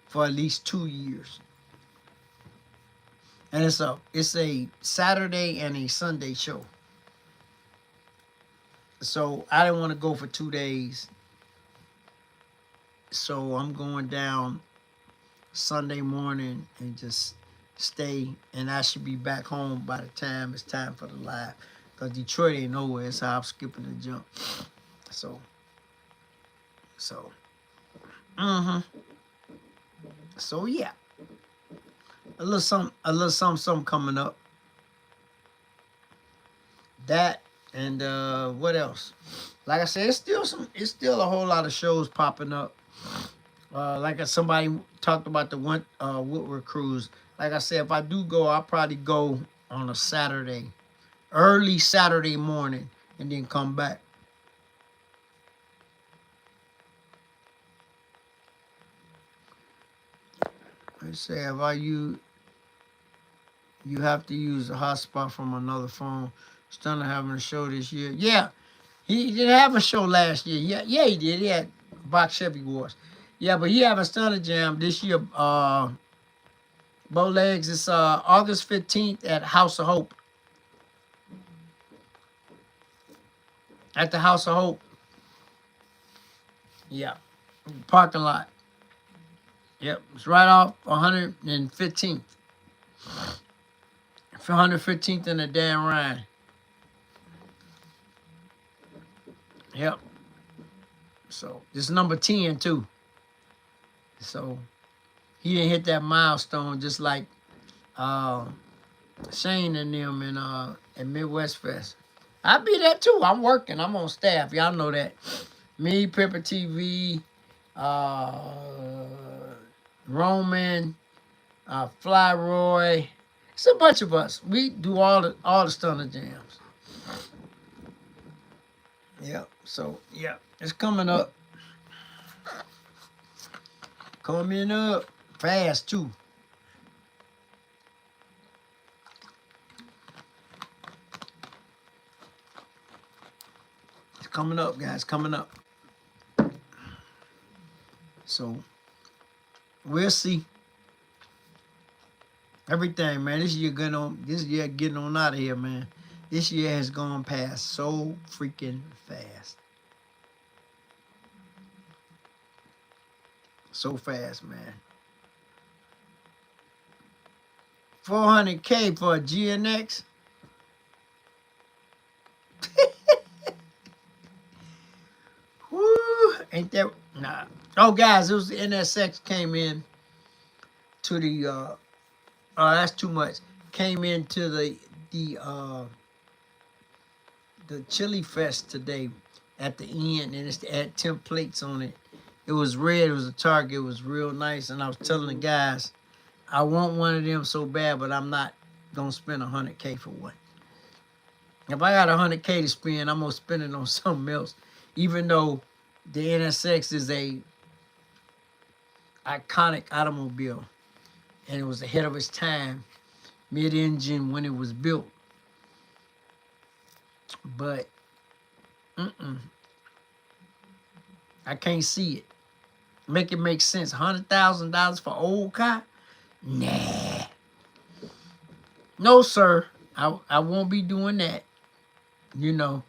for at least 2 years. And it's a Saturday and a Sunday show. So I didn't want to go for 2 days. So I'm going down Sunday morning and just stay. And I should be back home by the time it's time for the live. Because Detroit ain't nowhere, so I'm skipping the jump. So, so, mm-hmm. So yeah. A little something coming up. That and what else? Like I said, it's still a whole lot of shows popping up. Like somebody talked about the Woodward cruise. Like I said, if I do go, I'll probably go on a Saturday, early Saturday morning, and then come back. I say, if you have to use a hotspot from another phone. Stunner having a show this year. Yeah, he didn't have a show last year. Yeah, he did. He had Box Chevy Wars. Yeah, but he having Stunner Jam this year. Bowlegs. It's August 15th at House of Hope. At the House of Hope. Yeah, parking lot. Yep, it's right off 115th. 115th in the Dan Ryan. Yep. So this is number 10 too. So he didn't hit that milestone just like Shane and them in Midwest Fest. I'll be there too. I'm working. I'm on staff. Y'all know that. Me, Pepper TV, Roman, Flyroy. It's a bunch of us. We do all the Stunner Jams. Yep. So yeah, it's coming up. Coming up fast too. It's coming up, guys. Coming up. So we'll see. Everything, man. This year getting on out of here, man. This year has gone past so freaking fast. So fast, man. 400K for a GNX. Woo! Ain't that nah? Oh, guys, it was the NSX came in to the. Oh, that's too much. Came into the Chili Fest today at the end, and it had 10 plates on it. It was red. It was a Target. It was real nice, and I was telling the guys, I want one of them so bad, but I'm not gonna spend 100K for one. If I got 100K to spend, I'm gonna spend it on something else. Even though the NSX is a iconic automobile, and it was ahead of its time, mid-engine when it was built. But I can't see it. Make it make sense. $100,000 for old car? Nah. No, sir. I won't be doing that. You know.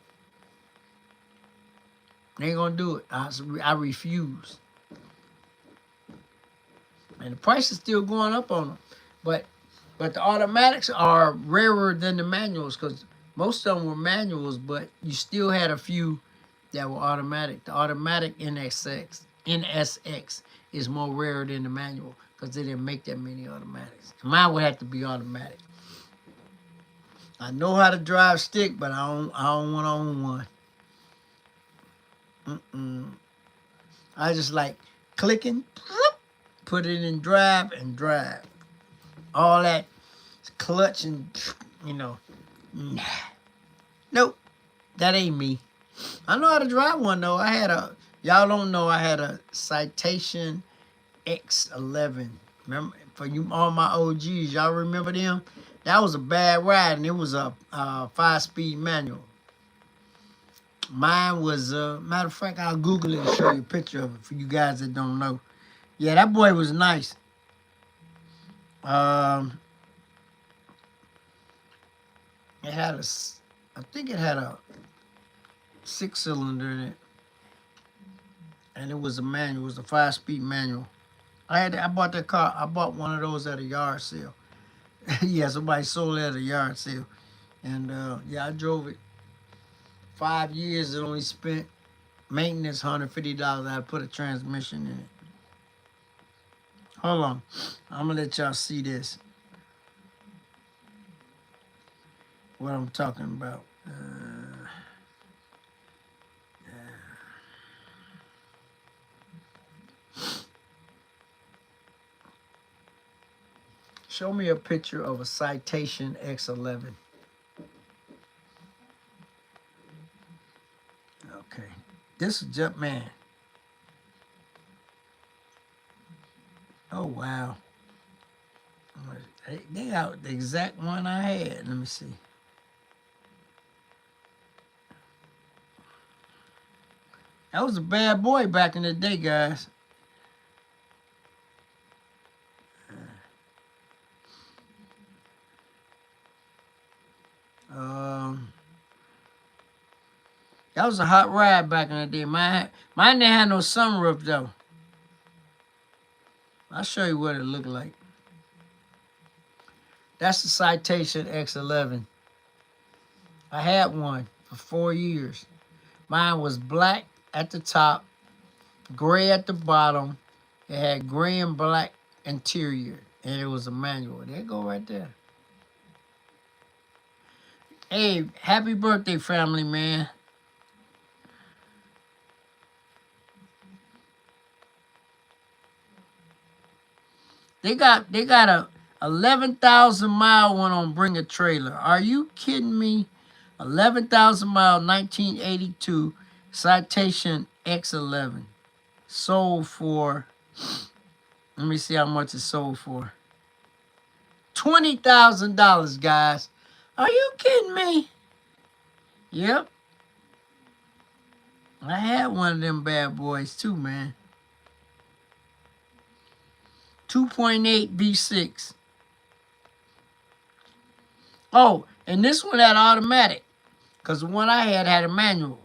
Ain't gonna do it. I refuse. And the price is still going up on them. But the automatics are rarer than the manuals because most of them were manuals, but you still had a few that were automatic. The automatic NSX is more rare than the manual because they didn't make that many automatics. Mine would have to be automatic. I know how to drive stick, but I don't want to own one. I just like clicking, put it in drive and drive. All that clutch and, nah. Nope, that ain't me. I know how to drive one though. Y'all don't know I had a Citation X11. Remember, for you all my OGs, y'all remember them? That was a bad ride, and it was a 5-speed manual. Mine was, matter of fact, I'll Google it and show you a picture of it for you guys that don't know. Yeah, that boy was nice. It had I think it had a 6-cylinder in it. And it was a manual. It was a 5-speed manual. I bought that car. I bought one of those at a yard sale. Yeah, somebody sold it at a yard sale. And yeah, I drove it 5 years. It only spent maintenance $150. I put a transmission in it. Hold on. I'm going to let y'all see this. What I'm talking about. Show me a picture of a Citation X11. Okay. This is just, man. Oh, wow. They got the exact one I had. Let me see. That was a bad boy back in the day, guys. That was a hot ride back in the day. Mine didn't have no sunroof, though. I'll show you what it looked like. That's the Citation X11. I had one for 4 years. Mine was black at the top, gray at the bottom. It had gray and black interior, and it was a manual. There you go right there. Hey, happy birthday, family, man. They got a 11,000 mile one on Bring a Trailer. Are you kidding me? 11,000 mile 1982 Citation X11 sold for, let me see how much it sold for. $20,000, guys. Are you kidding me? Yep. I had one of them bad boys too, man. 2.8 V6. Oh, and this one had automatic, because the one I had a manual.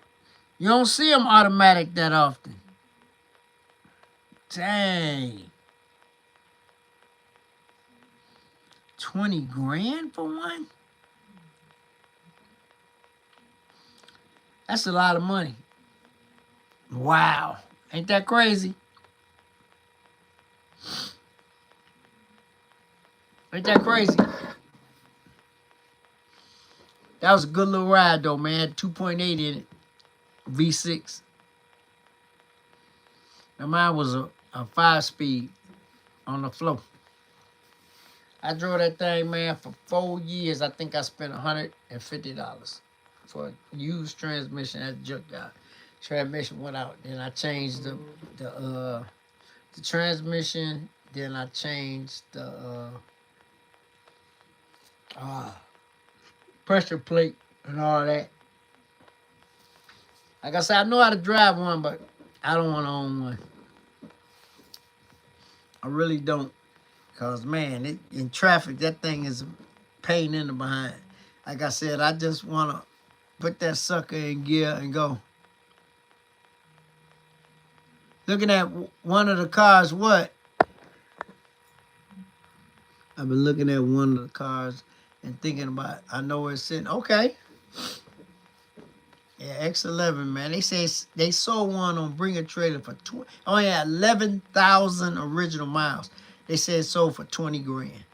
You don't see them automatic that often. Dang. 20 grand for one? That's a lot of money. Wow. Ain't that crazy? Ain't that crazy? That was a good little ride, though, man. 2.8 in it. V6. Now, mine was a 5-speed on the floor. I drove that thing, man, for 4 years. I think I spent $150 for a used transmission at the junkyard. Transmission went out. Then I changed the transmission. Then I changed the pressure plate and all that. Like I said, I know how to drive one, but I don't want to own one. I really don't. Because, man, in traffic, that thing is a pain in the behind. Like I said, I just want to put that sucker in gear and go. Looking at one of the cars, what? I've been looking at one of the cars and thinking about, I know where it's sitting. Okay. Yeah, X11, man. They say they sold one on Bring a Trailer for only 11,000 original miles. They said it sold for 20 grand.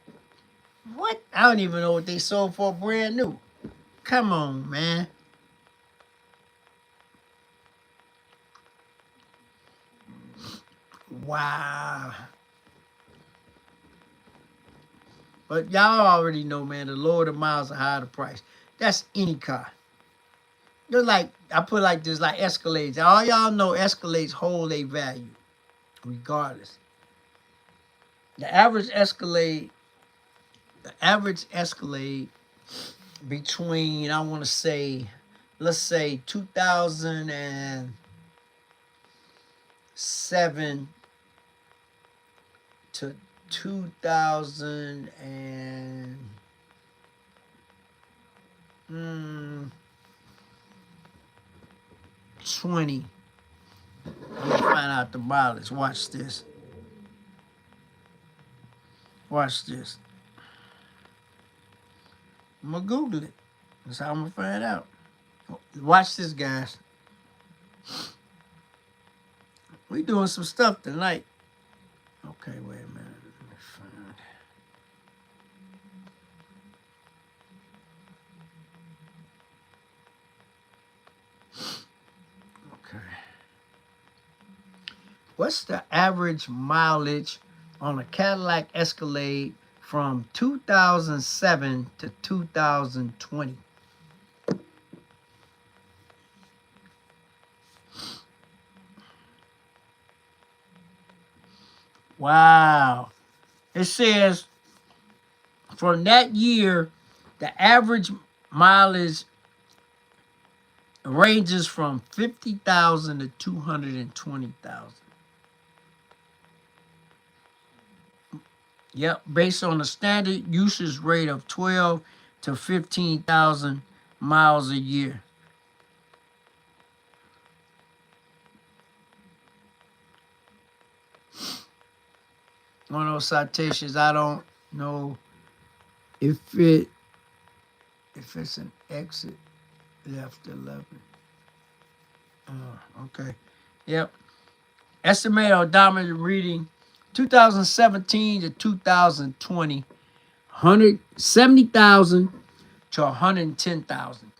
What? I don't even know what they sold for brand new. Come on, man. Wow. But y'all already know, man, the lower the miles, the higher the price. That's any car. They're like, I put like this, like Escalades. All y'all know Escalades hold a value, regardless. The average Escalade between, I want to say, let's say 2007 to 2000 and 2020. Let me find out the mileage. Watch this. Watch this. I'm going to Google it. That's how I'm going to find out. Watch this, guys. We doing some stuff tonight. Okay, wait a minute. Let me find. Okay. What's the average mileage on a Cadillac Escalade from 2007 to 2020? Wow. It says from that year, the average mileage ranges from 50,000 to 220,000. Yep, based on a standard usage rate of 12 to 15,000 miles a year. One of those citations, I don't know if it's an exit left 11. Okay. Yep. Estimated odometer reading 2017 to 2020, 170,000 to 110,000.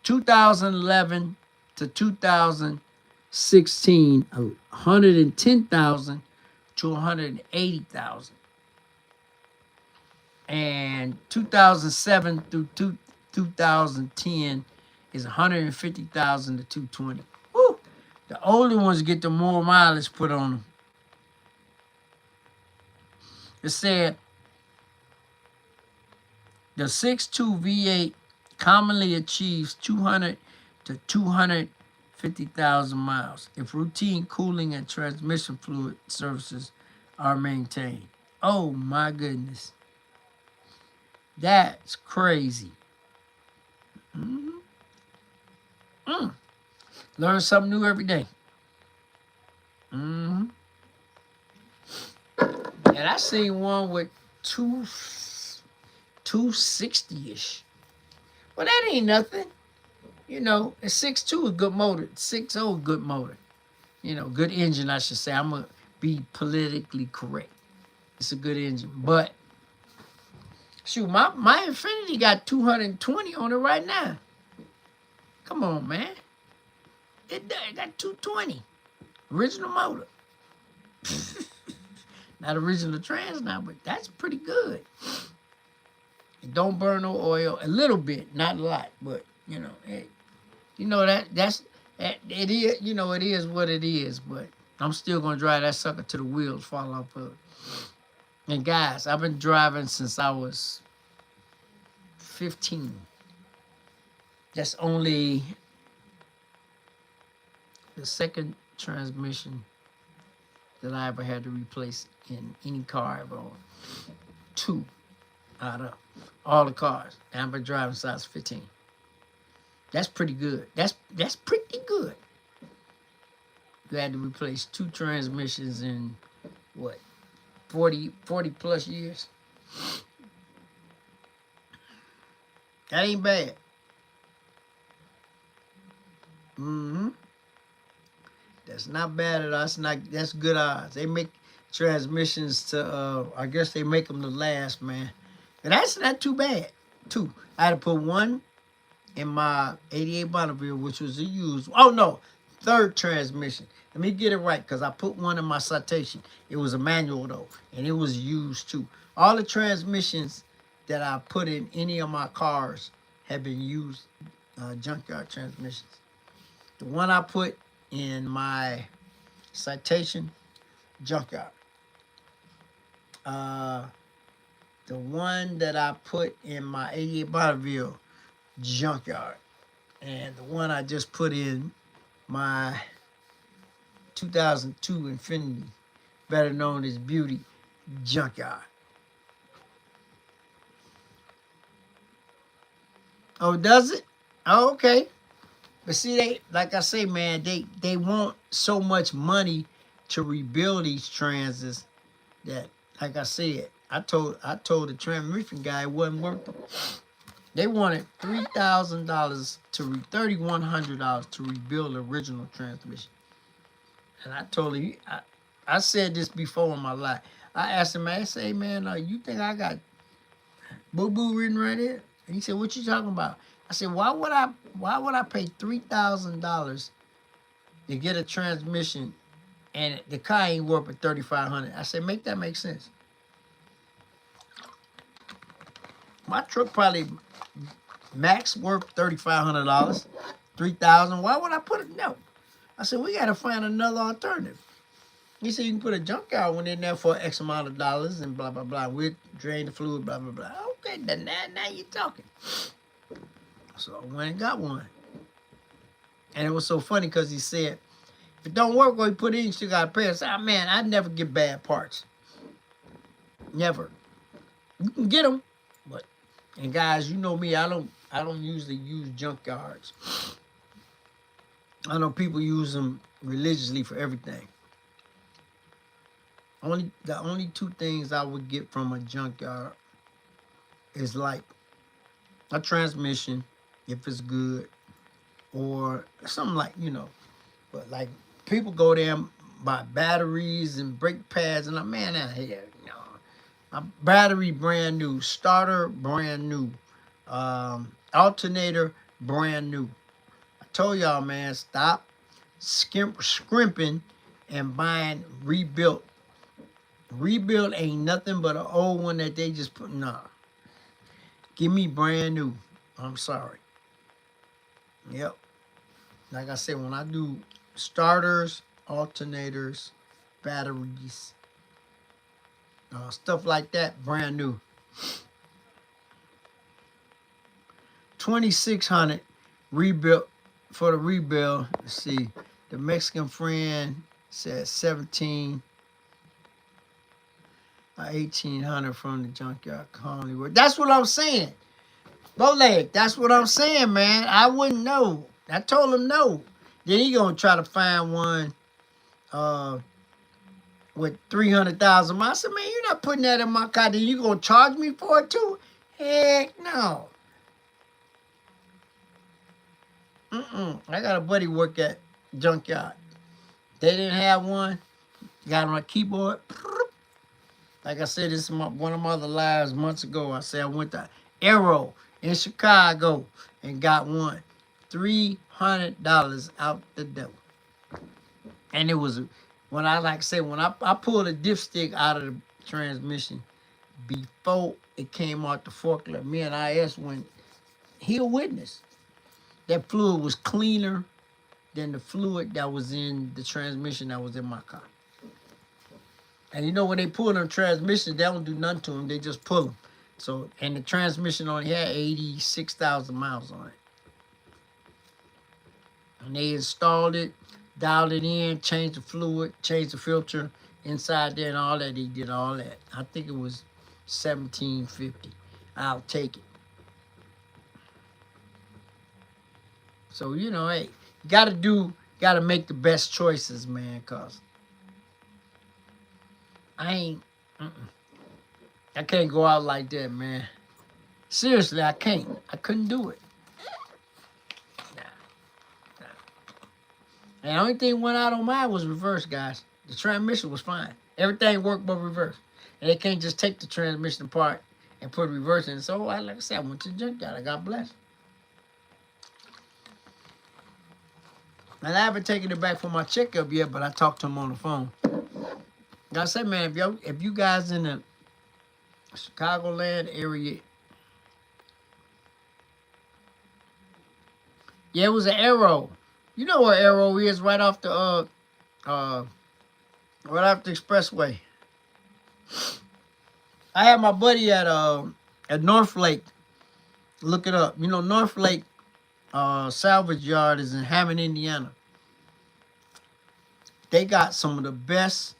2011 to 2016, 110,000 to 180,000. And 2007 through 2010 is 150,000 to 220. Woo! The older ones get the more mileage put on them. It said the 6.2 V8 commonly achieves 200 to 250,000 miles if routine cooling and transmission fluid services are maintained. Oh my goodness. That's crazy. Learn something new every day. And I seen one with 260-ish. Well, that ain't nothing. You know, a 6.2 a good motor. 6.0 good motor. You know, good engine, I should say. I'm going to be politically correct. It's a good engine. But, shoot, my Infinity got 220 on it right now. Come on, man. It got 220. Original motor. Not original trans now, but that's pretty good. It don't burn no oil. A little bit, not a lot, but you know, it is. You know, it is what it is. But I'm still gonna drive that sucker till the wheels fall off of it. And guys, I've been driving since I was 15. That's only the second transmission that I ever had to replace in any car I ever owned. 2 out of all the cars. And I've been driving since I was 15. That's pretty good. That's pretty good. You had to replace 2 transmissions in what, 40 plus years? That ain't bad. That's not bad at all. That's good odds. They make transmissions to I guess they make them to last, man. And that's not too bad. 2. I had to put 1 in my 88 Bonneville, which was a used. Oh no, 3rd transmission. Let me get it right, because I put 1 in my citation. It was a manual though, and it was used too. All the transmissions that I put in any of my cars have been used junkyard transmissions. The one I put in my citation, junkyard. The one that I put in my 88 Bonneville, junkyard. And the one I just put in my 2002 Infinity, better known as Beauty, junkyard. Oh, does it? Oh, okay. But see, they like I say, man, they want so much money to rebuild these transits that, like I said, I told the transmission guy it wasn't worth it. They wanted $3,000 to $3,100 to rebuild the original transmission. And I told him, I said this before in my life. I asked him, man, I say, man, you think I got boo boo written right here? And he said, what you talking about? I said, why would I pay $3,000 to get a transmission and the car ain't worth at $3,500? I said, make that make sense. My truck probably max worth $3,500, $3,000. Why would I put it? No. I said, we got to find another alternative. He said, you can put a junkyard one in there for X amount of dollars and blah, blah, blah. We'll drain the fluid, blah, blah, blah. Okay, then now you're talking. So I went and got one. And it was so funny because he said, if it don't work when you put it in, you still got to pay. I said, man, I never get bad parts. Never. You can get them, but, and guys, you know me, I don't usually use junkyards. I know people use them religiously for everything. The only two things I would get from a junkyard is like a transmission, if it's good, or something like, but like people go there and buy batteries and brake pads, and I'm, man, out here, a battery brand new, starter brand new, alternator brand new. I told y'all, man, stop scrimping and buying rebuilt. Rebuild ain't nothing but an old one that they just put. Nah, give me brand new. I'm sorry. Yep. Like I said, when I do starters, alternators, batteries, stuff like that, brand new. 2,600 rebuilt for the rebuild. Let's see, the Mexican friend said 17. 1,800 from the junkyard Hollywood. That's what I'm saying. Bowleg, that's what I'm saying, man. I wouldn't know. I told him no. Then he gonna try to find one with 300,000 miles. I said, man, you're not putting that in my car. Then you gonna charge me for it too? Heck no. I got a buddy work at junkyard. They didn't have one. Got on a keyboard. Like I said, this is one of my other lives months ago. I said I went to Arrow in Chicago and got one. $300 out the door. And it was, when I pulled a dipstick out of the transmission before it came out the forklift. Me and IS went, he a witness. That fluid was cleaner than the fluid that was in the transmission that was in my car. And you know when they pull them transmissions, they don't do nothing to them. They just pull them. So, and the transmission only had 86,000 miles on it. And they installed it, dialed it in, changed the fluid, changed the filter inside there and all that. They did all that. I think it was $1,750. I'll take it. So, hey, gotta make the best choices, man, cause I can't go out like that, man. Seriously, I can't. I couldn't do it. Nah. And the only thing went out on mine was reverse, guys. The transmission was fine. Everything worked but reverse. And they can't just take the transmission apart and put reverse in. So, like I said, I went to the junkyard. I got blessed. And I haven't taken it back for my checkup yet, but I talked to him on the phone. Like I said, man, if you guys in the Chicagoland area, yeah, it was an Arrow. You know where Arrow is, right off the expressway. I had my buddy at North Lake. Look it up. North Lake salvage yard is in Hammond, Indiana. They got some of the best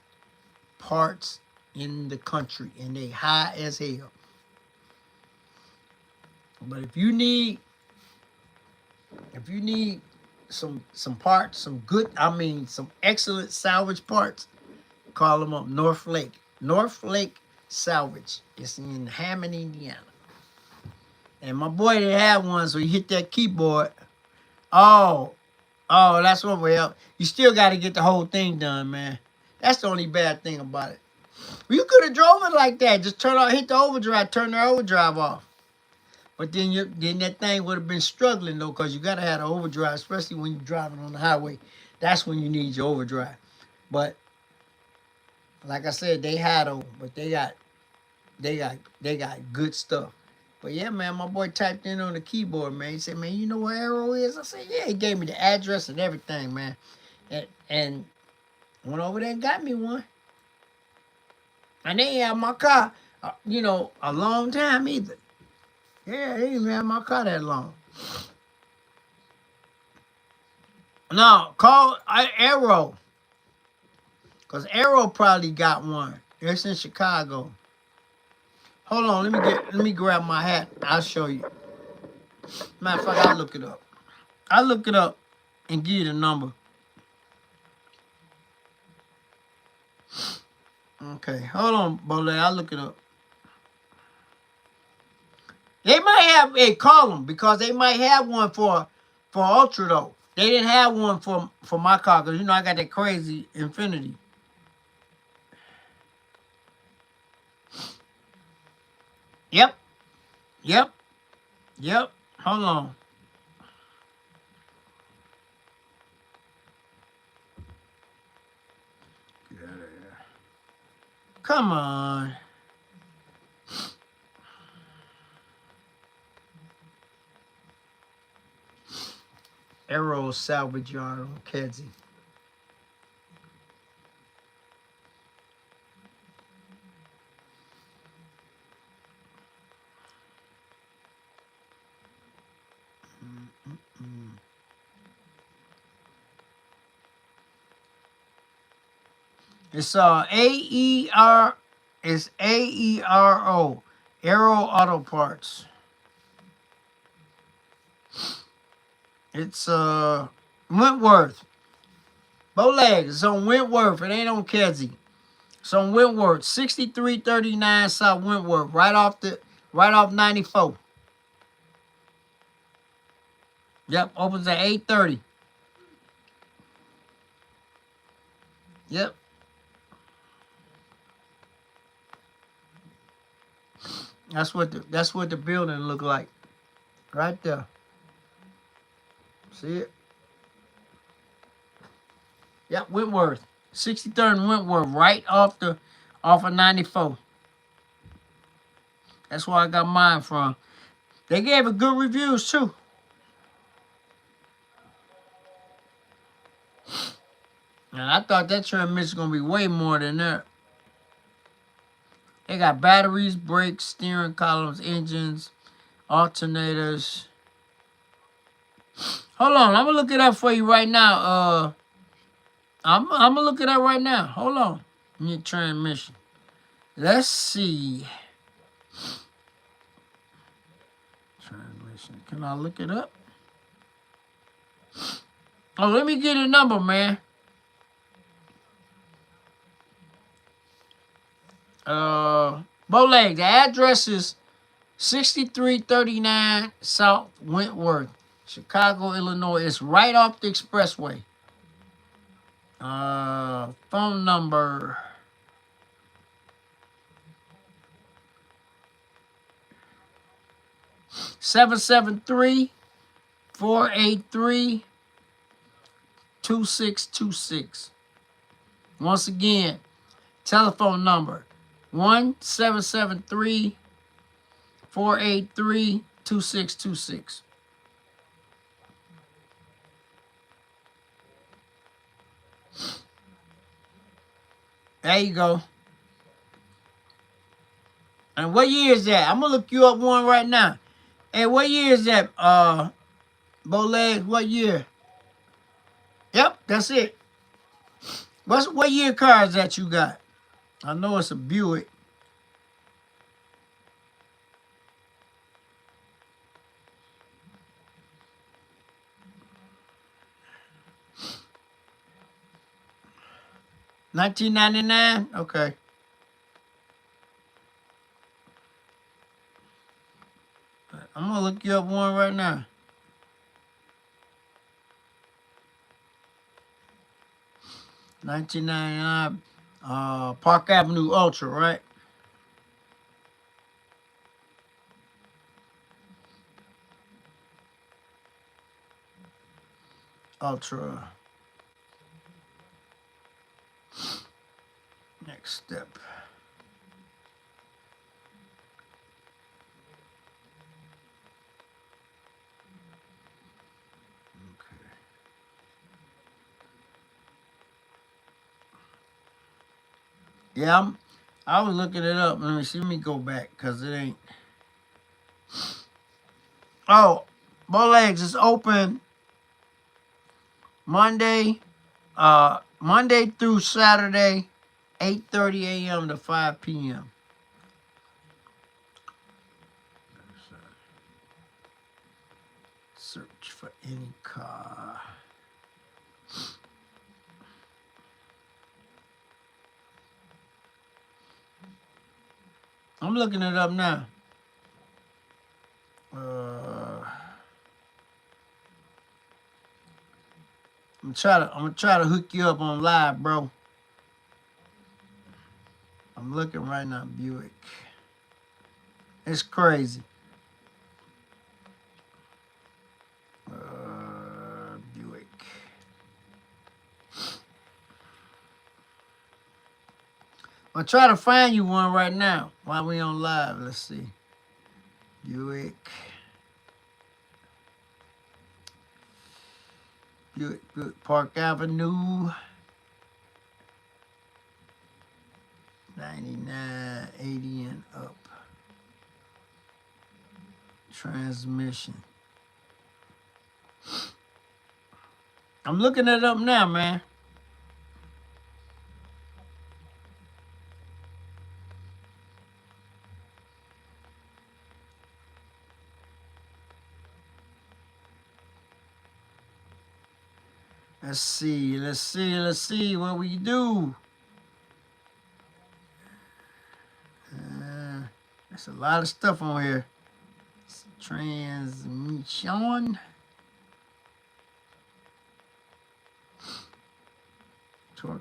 parts in the country, and they high as hell. But if you need some parts, some good, I mean, some excellent salvage parts, call them up. North Lake. North Lake Salvage. It's in Hammond, Indiana. And my boy didn't have one, so he hit that keyboard. Oh, oh, that's what we up. You still got to get the whole thing done, man. That's the only bad thing about it. You could have drove it like that. Just hit the overdrive, turn the overdrive off. But then that thing would have been struggling though, because you gotta have the overdrive, especially when you're driving on the highway. That's when you need your overdrive. But like I said, they had them, but they got good stuff. But yeah, man, my boy typed in on the keyboard, man. He said, man, you know where Arrow is? I said, yeah. He gave me the address and everything, man. And went over there and got me one. And they ain't had my car, a long time either. Yeah, they ain't had my car that long. No, call Arrow. Because Arrow probably got one. It's in Chicago. Hold on, let me grab my hat. I'll show you. Matter of fact, I'll look it up. I'll look it up and give you the number. Okay, hold on, Bole. I'll look it up. They might have call them because they might have one for Ultra though. They didn't have one for my car because I got that crazy Infinity. Yep. Hold on. Get out of here. Come on. Arrow Salvage Yard on Kedzie. It's AER. It's AERO. Arrow Auto Parts. It's Wentworth. Bowlegs. It's on Wentworth. It ain't on Kedzie. It's on Wentworth. 6339 South Wentworth. Right off 94. Yep. Opens at 8:30. Yep. That's what the building look like. Right there. See it? Yep, Wentworth. 63rd and Wentworth, right off of 94. That's where I got mine from. They gave it good reviews too. And I thought that transmission was gonna be way more than that. They got batteries, brakes, steering columns, engines, alternators. Hold on, I'm gonna look it up for you right now. I'm gonna look it up right now. Hold on. New transmission. Let's see. Transmission. Can I look it up? Oh, let me get a number, man. Bowleg, the address is 6339 South Wentworth, Chicago, Illinois. It's right off the expressway. Phone number. (773-483-2626). Once again, telephone number 1-773-483-2626. There you go. And what year is that? I'm gonna look you up one right now. Hey, what year is that? Bowleg, what year? Yep, that's it. What year car is that you got? I know it's a Buick. $19.99? Okay. I'm gonna look you up one right now. $19.99. Park Avenue Ultra, right? Ultra. Next step. Okay. Yeah, I was looking it up. Let me see. Let me go back because it ain't. Oh, Bowlegs is open Monday through Saturday, 8:30 a.m. to 5 p.m. Search for any car. I'm looking it up now. I'm gonna try to hook you up on live, bro. I'm looking right now, Buick. It's crazy. Buick. I'll try to find you one right now while we on live. Let's see. Buick. Buick Park Avenue. 99, 80 and up. Transmission. I'm looking it up now, man. Let's see what we do. There's a lot of stuff on here. Transmission.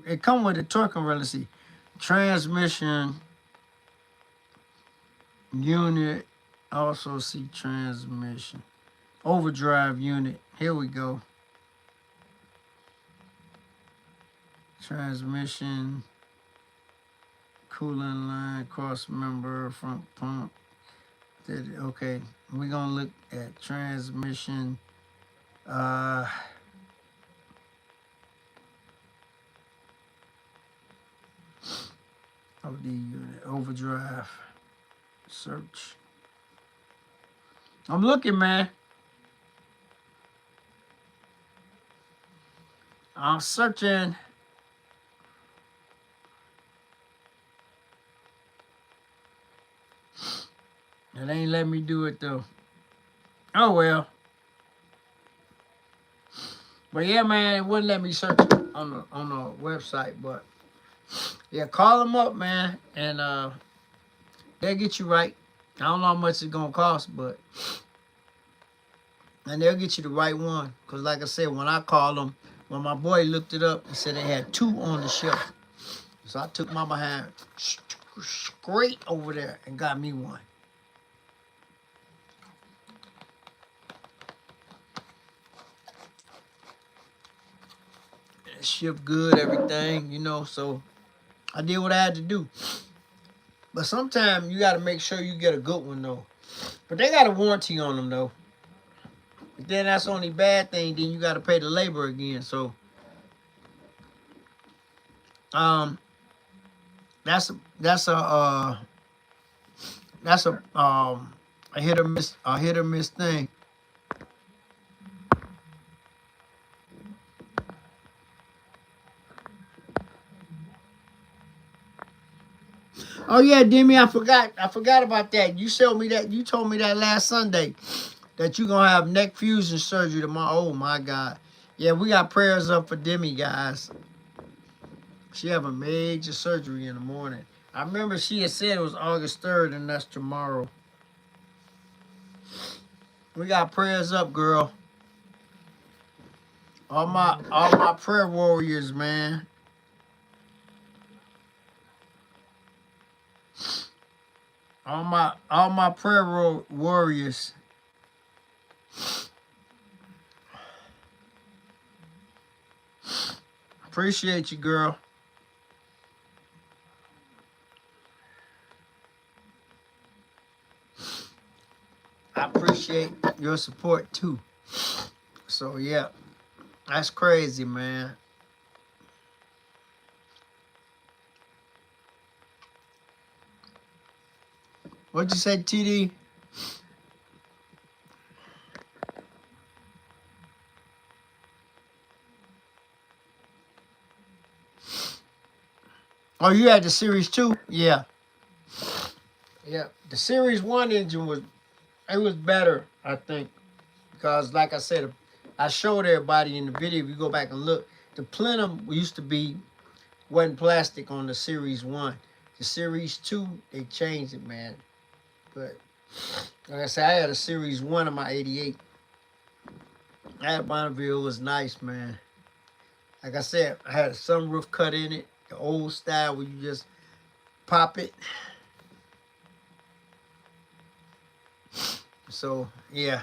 It come with a torque converter. Let's see. Transmission unit. Also see transmission. Overdrive unit. Here we go. Transmission. Cooling line. Cross member. Front pump. Okay. We're going to look at transmission. OD unit. Overdrive. Search. I'm looking, man. I'm searching. It ain't let me do it though. Oh well. But yeah, man, it wouldn't let me search on the website. But yeah, call them up, man, and they'll get you right. I don't know how much it's gonna cost, but and they'll get you the right one. Cause like I said, when I called them, when my boy looked it up, he said they had 2 on the shelf. So I took my behind straight over there and got me one. It shipped good, everything, you know. So I did what I had to do. But sometimes you got to make sure you get a good one, though. But they got a warranty on them, though. But then that's the only bad thing. Then you got to pay the labor again. So, that's a hit or miss thing. Oh yeah, Demi, I forgot about that. You showed me that. You told me that last Sunday that you gonna have neck fusion surgery tomorrow. Oh my God. Yeah, we got prayers up for Demi, guys. She have a major surgery in the morning. I remember she had said it was August 3rd, and that's tomorrow. We got prayers up, girl. All my prayer warriors, man. All my prayer warriors. Appreciate you, girl. I appreciate your support too. So yeah, that's crazy, man. What'd you say, TD? Oh, you had the Series 2? Yeah. Yeah. The Series 1 engine was better, I think. Because like I said, I showed everybody in the video, if you go back and look, the plenum used to be wasn't plastic on the Series 1. The Series 2, they changed it, man. But like I said, I had a Series 1 of my 88. I had Bonneville. It was nice, man. Like I said, I had a sunroof cut in it, the old style where you just pop it. So, yeah.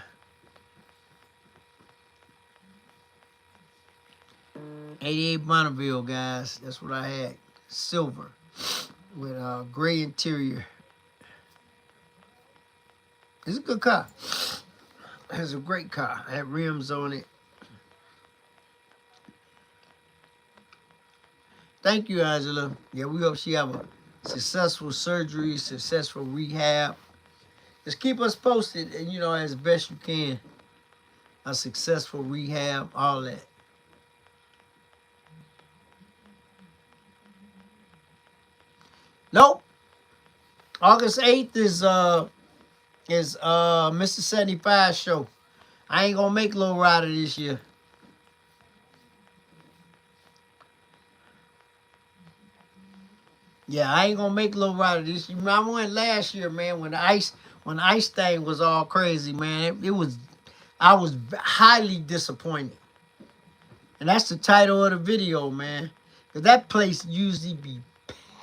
88 Bonneville, guys. That's what I had. Silver with a gray interior. It's a good car. It's a great car. I had rims on it. Thank you, Angela. Yeah, we hope she have a successful surgery, successful rehab. Just keep us posted, and as best you can. A successful rehab, all that. Nope. August 8th is Mr. 75 show. I ain't gonna make Low Rider this year. Yeah, I ain't gonna make Low Rider this year. I went last year, man, when the ice thing was all crazy, man. I was highly disappointed. And that's the title of the video, man. Because that place usually be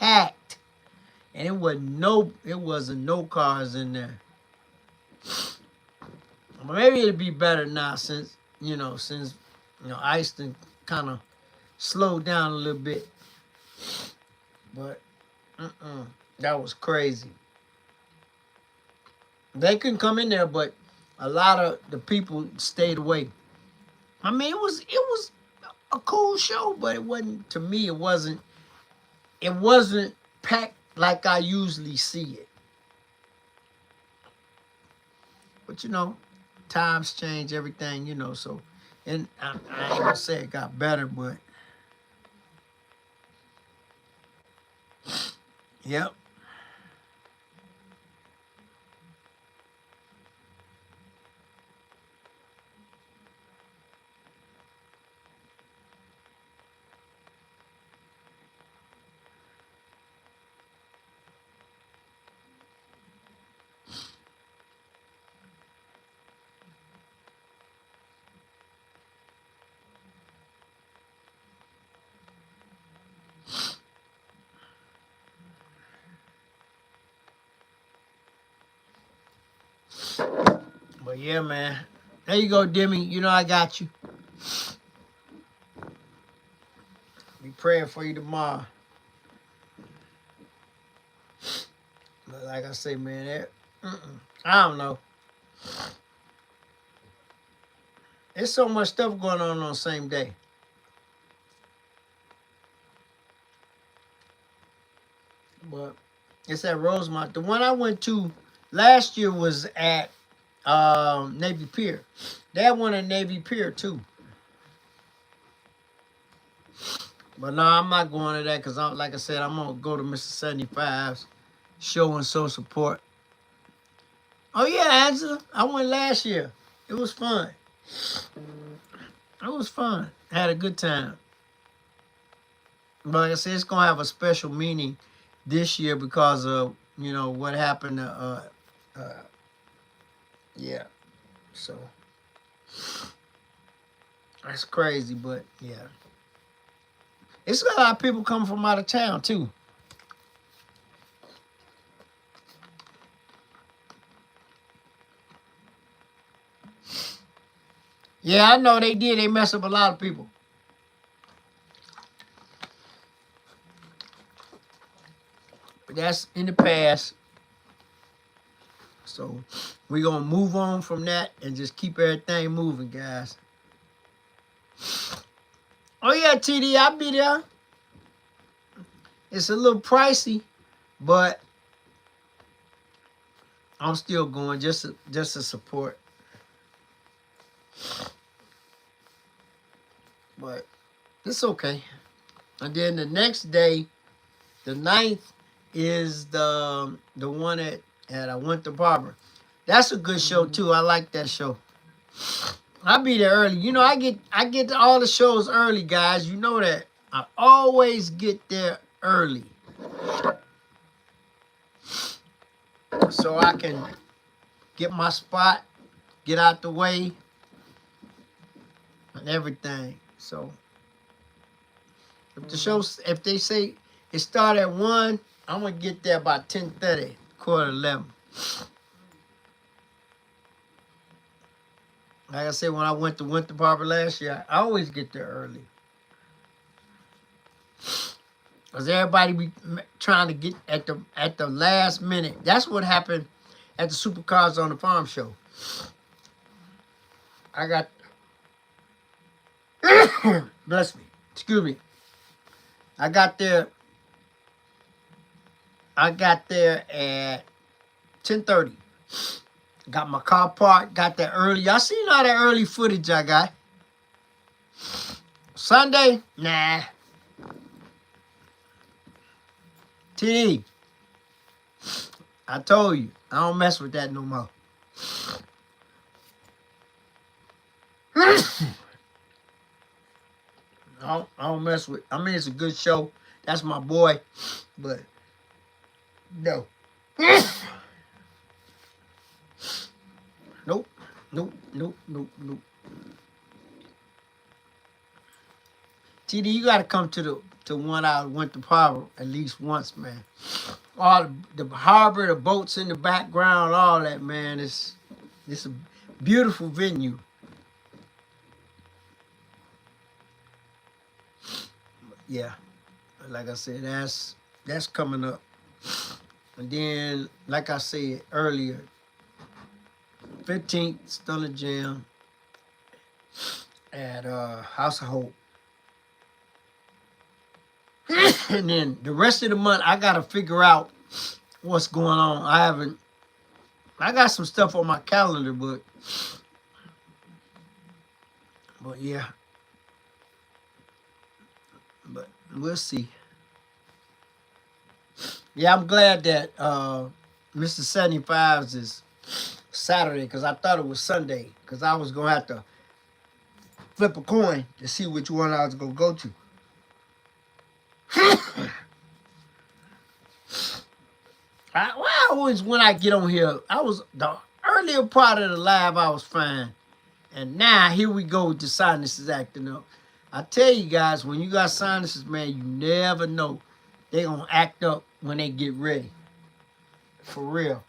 packed. And it wasn't no cars in there. But maybe it'd be better now since ice done kind of slowed down a little bit. But that was crazy. They couldn't come in there, but a lot of the people stayed away. I mean, it was a cool show, but it wasn't, to me, it wasn't packed like I usually see it. But times change, everything, so, and I ain't gonna say it got better, but yep. But yeah, man. There you go, Demi. I got you. Be praying for you tomorrow. But like I say, man, I don't know. There's so much stuff going on the same day. But it's at Rosemont. The one I went to last year was at Navy Pier. They had one at Navy Pier too. But no, I'm not going to that because, like I said, I'm going to go to Mr. 75's show and show support. Oh, yeah, Angela. I went last year. It was fun. It was fun. Had a good time. But like I said, it's gonna have a special meaning this year because of what happened. Yeah. So that's crazy, but yeah, it's a lot of people coming from out of town too. Yeah, I know they did. They mess up a lot of people. But that's in the past. So we're going to move on from that and just keep everything moving, guys. Oh, yeah, TD, I'll be there. It's a little pricey, but I'm still going just to support. But it's okay. And then the next day, the 9th, is the one at Winter Barber. That's a good show too. I like that show. I'll be there early. I get to all the shows early, guys. You know that. I always get there early. So I can get my spot, get out the way, and everything. So if they say it start at 1, I'm gonna get there about 10:30, 11:15. Like I said, when I went to Winter Barber last year, I always get there early. Because everybody be trying to get at the last minute. That's what happened at the Supercars on the Farm show. I got... Bless me. Excuse me. I got there at 10:30. Got my car parked. Got there early. Y'all seen all that early footage I got? Sunday? Nah. TD. I told you. I don't mess with that no more. I don't mess with... I mean, it's a good show. That's my boy. But... no. Nope. Nope. Nope. Nope. Nope. TD, you gotta come to one I went to harbor at least once, man. All the harbor, the boats in the background, all that, man. It's a beautiful venue. Yeah, like I said, that's coming up. And then, like I said earlier, 15th Stunner Jam at House of Hope. And then the rest of the month, I got to figure out what's going on. I got some stuff on my calendar, but yeah. But we'll see. Yeah, I'm glad that Mr. 75's is Saturday, because I thought it was Sunday, because I was going to have to flip a coin to see which one I was going to go to. When I get on here, the earlier part of the live, I was fine. And now, here we go with the sinuses acting up. I tell you guys, when you got sinuses, man, you never know. They gonna act up when they get ready. For real.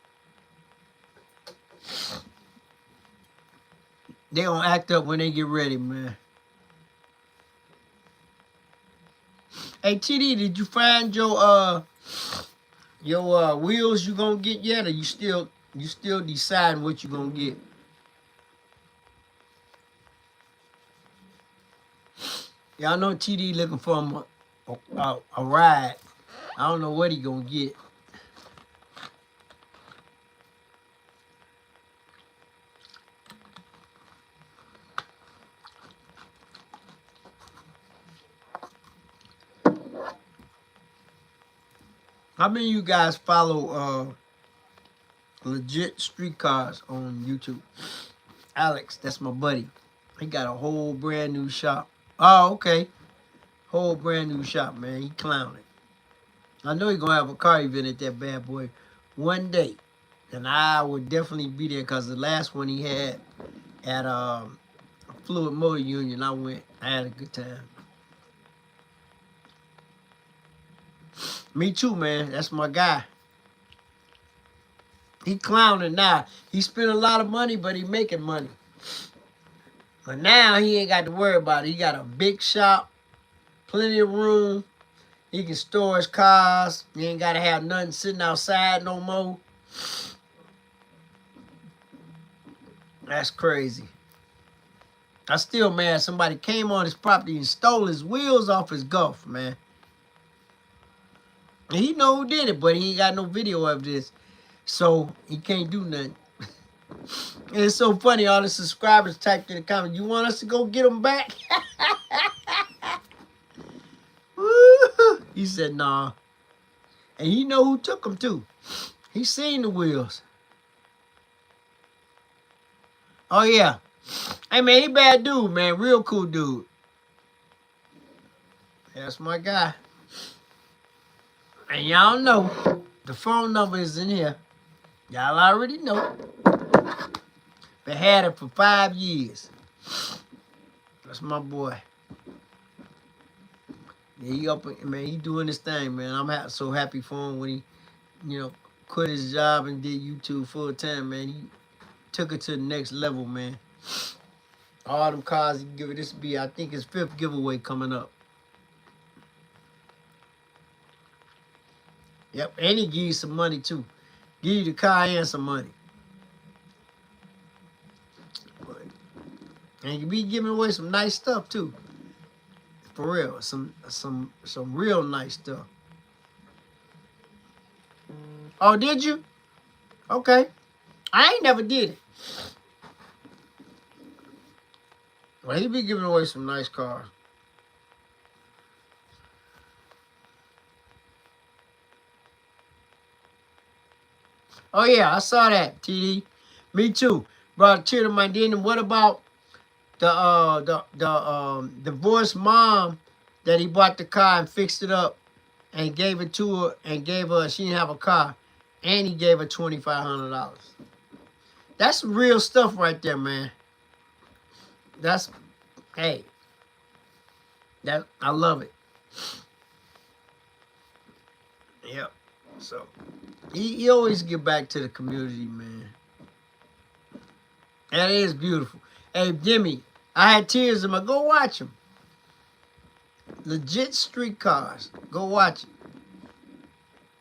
They gonna act up when they get ready, man. Hey, TD, did you find your wheels you gonna get yet, or you still deciding what you gonna get? Yeah, I know TD looking for a ride. I don't know what he gonna get. How many of you guys follow Legit Streetcars on YouTube? Alex, that's my buddy. He got a whole brand new shop. Oh, okay. Whole brand new shop, man. He clowning. I know he gonna have a car event at that bad boy one day. And I would definitely be there because the last one he had at Fluid Motor Union, I went. I had a good time. Me too, man. That's my guy. He clowning now. He spent a lot of money, but he making money. But now he ain't got to worry about it. He got a big shop, plenty of room. He can store his cars. He ain't got to have nothing sitting outside no more. That's crazy. I still mad somebody came on his property and stole his wheels off his Golf, man. And he know who did it, but he ain't got no video of this. So he can't do nothing. And it's so funny, all the subscribers typed in the comments, you want us to go get them back? He said, nah. And he know who took them too. He seen the wheels. Oh, yeah. Hey, man, he bad dude, man. Real cool dude. That's my guy. And y'all know, the phone number is in here. Y'all already know. Been had it for 5 years. That's my boy. Yeah, he up, man. He doing his thing, man. I'm so happy for him when he, quit his job and did YouTube full time, man. He took it to the next level, man. All them cars he give it. This will be, I think, his 5th giveaway coming up. Yep, and he give you some money too. Give you the car and some money. And you be giving away some nice stuff too. For real, some real nice stuff. Oh, did you? Okay. I ain't never did it. Well, he be giving away some nice cars. Oh yeah, I saw that, TD. Me too. Brought a tear to my dinner. What about the divorced mom that he bought the car and fixed it up and gave it to her and gave her, she didn't have a car, and he gave her $2,500. That's some real stuff right there, man. That's, hey, that, I love it. Yep. So he always give back to the community, man. That is beautiful. Hey, Jimmy, I had tears in my, go watch him. Legit Street Cars. Go watch it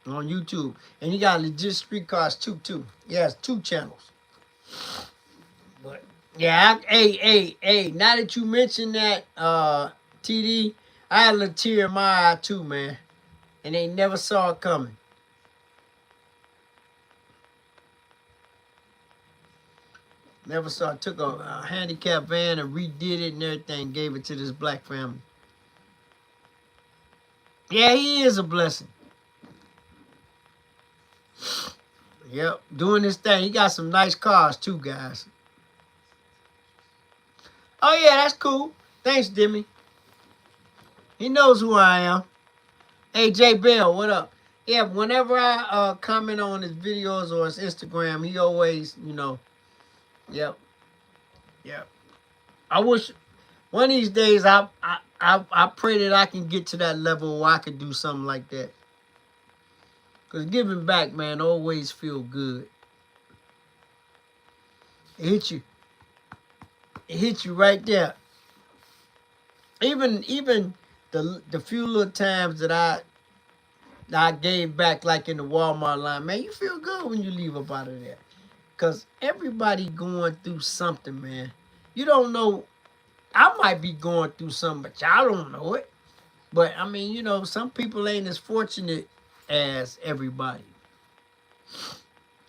on YouTube. And he got Legit Street Cars too. He has 2 channels. But yeah, hey, now that you mentioned that, TD, I had a little tear in my eye too, man. And they never saw it coming. Never saw it. Took a handicapped van and redid it and everything, gave it to this black family. Yeah, he is a blessing. Yep, doing this thing. He got some nice cars too, guys. Oh yeah, that's cool. Thanks, Demi. He knows who I am. Hey, J Bell, what up? Yeah, whenever I comment on his videos or his Instagram, he always, yep. I wish one of these days I pray that I can get to that level where I could do something like that. Because giving back, man, always feel good. It hits you. It hits you right there. Even the few little times that I gave back, like in the Walmart line, man, you feel good when you leave up out of there. Because everybody going through something, man. You don't know. I might be going through something, but y'all don't know it. But, I mean, some people ain't as fortunate as everybody.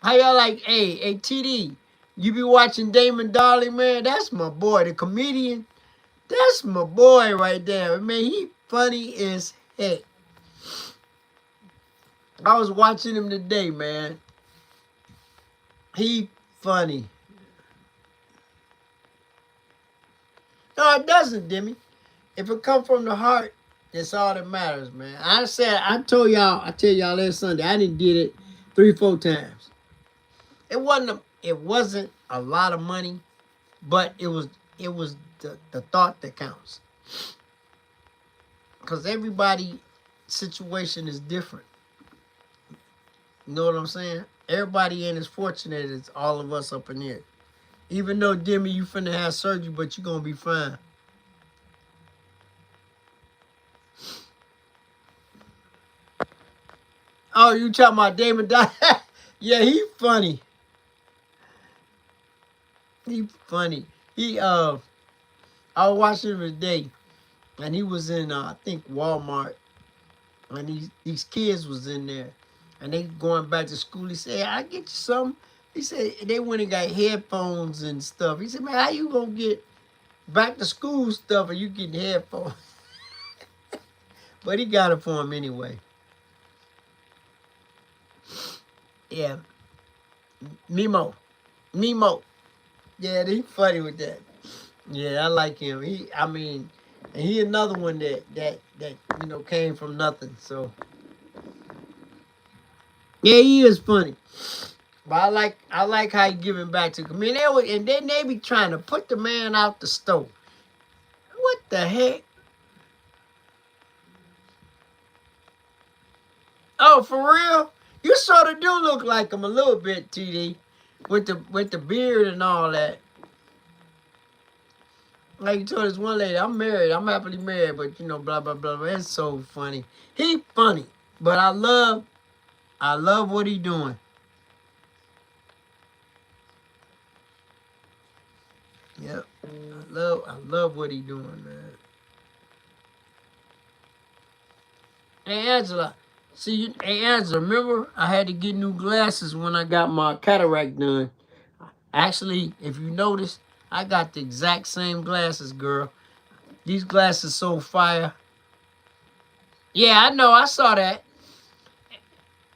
How y'all like, hey, TD, you be watching Damon Darling, man? That's my boy, the comedian. That's my boy right there. Man, he funny as heck. I was watching him today, man. He funny. No, it doesn't, Demi. If it come from the heart, It's all that matters, man. I tell y'all last Sunday, I didn't did it 3-4 times. It wasn't a lot of money, but it was the thought that counts. Cause everybody situation is different. You know what I'm saying? Everybody ain't as fortunate as all of us up in here. Even though Demi, you finna have surgery, but you gonna be fine. Oh, you talking about Damon Dot? Yeah, he funny. He funny. I was watching him today, and he was in I think Walmart, and these kids was in there, and they going back to school. He said, "I get you some." He said they went and got headphones and stuff. He said, "Man, how you gonna get back to school stuff and you getting headphones?" But he got it for him anyway. Yeah, Mimo. Yeah, he funny with that. Yeah, I like him. And he another one that came from nothing. So yeah, he is funny. But I like how he giving back to. I mean, and then they be trying to put the man out the stove. What the heck? Oh, for real? You sort of do look like him a little bit, TD, with the beard and all that. Like you told this one lady, I'm married, I'm happily married, but blah blah blah. It's so funny. He funny, but I love what he doing. Yep, I love what he doing, man. Hey Angela, hey Angela, remember I had to get new glasses when I got my cataract done. Actually, if you notice, I got the exact same glasses, girl. These glasses so fire. Yeah, I know. I saw that.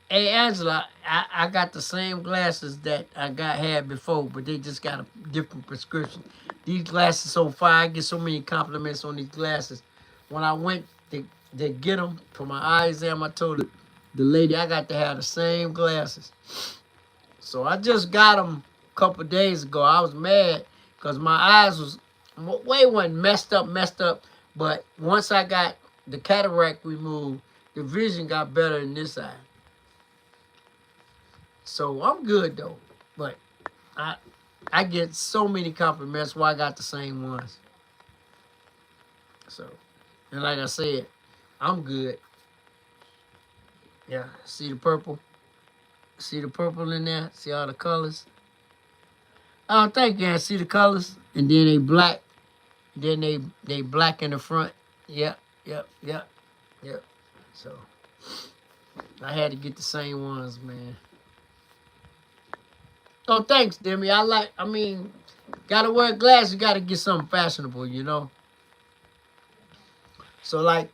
Hey, Angela, I got the same glasses that I had before, but they just got a different prescription. These glasses so fire. I get so many compliments on these glasses. When I went to get them for my eye exam, I told the lady I got to have the same glasses. So I just got them a couple days ago. I was mad because my eyes was way wasn't messed up. But once I got the cataract removed, the vision got better in this eye. So I'm good though. But I I get so many compliments why I got the same ones. So, and like I said, I'm good. Yeah, see the purple? See the purple in there? See all the colors? Oh, thank you. See the colors? And then they black. Then they black in the front. Yep, yep, yep, yep. So I had to get the same ones, man. Oh, thanks, Demi. Gotta wear glasses. Gotta get something fashionable. So like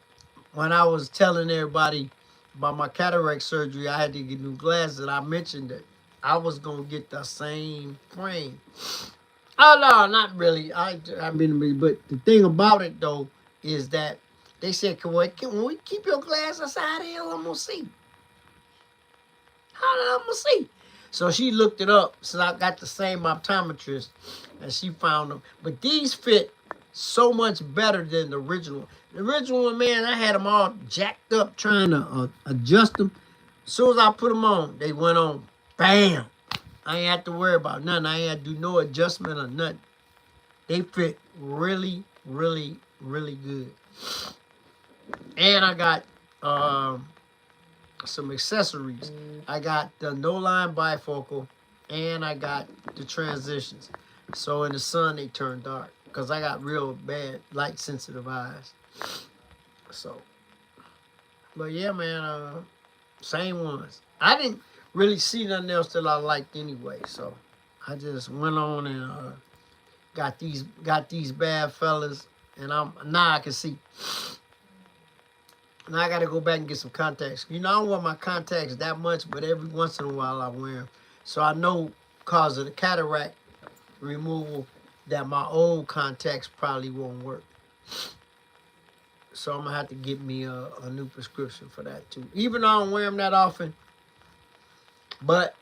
when I was telling everybody about my cataract surgery, I had to get new glasses. I mentioned that I was gonna get the same frame. Oh no, not really. But the thing about it though is that they said, can we keep your glasses? How the hell I'm gonna see? How the hell I'm gonna see? So she looked it up. So I got the same optometrist, and she found them. But these fit so much better than the original. The original one, man, I had them all jacked up trying to adjust them. As soon as I put them on, they went on. Bam! I ain't have to worry about nothing. I ain't have to do no adjustment or nothing. They fit really, really, really good. And I got some accessories. I got the no line bifocal, and I got the transitions. So in the sun they turn dark because I got real bad light sensitive eyes. So, but yeah, man, same ones. I didn't really see nothing else that I liked anyway. So I just went on and got these bad fellas, and now I can see. Now I gotta go back and get some contacts. I don't wear my contacts that much, but every once in a while I wear them. So I know because of the cataract removal that my old contacts probably won't work. So I'm gonna have to get me a new prescription for that too. Even though I don't wear them that often, but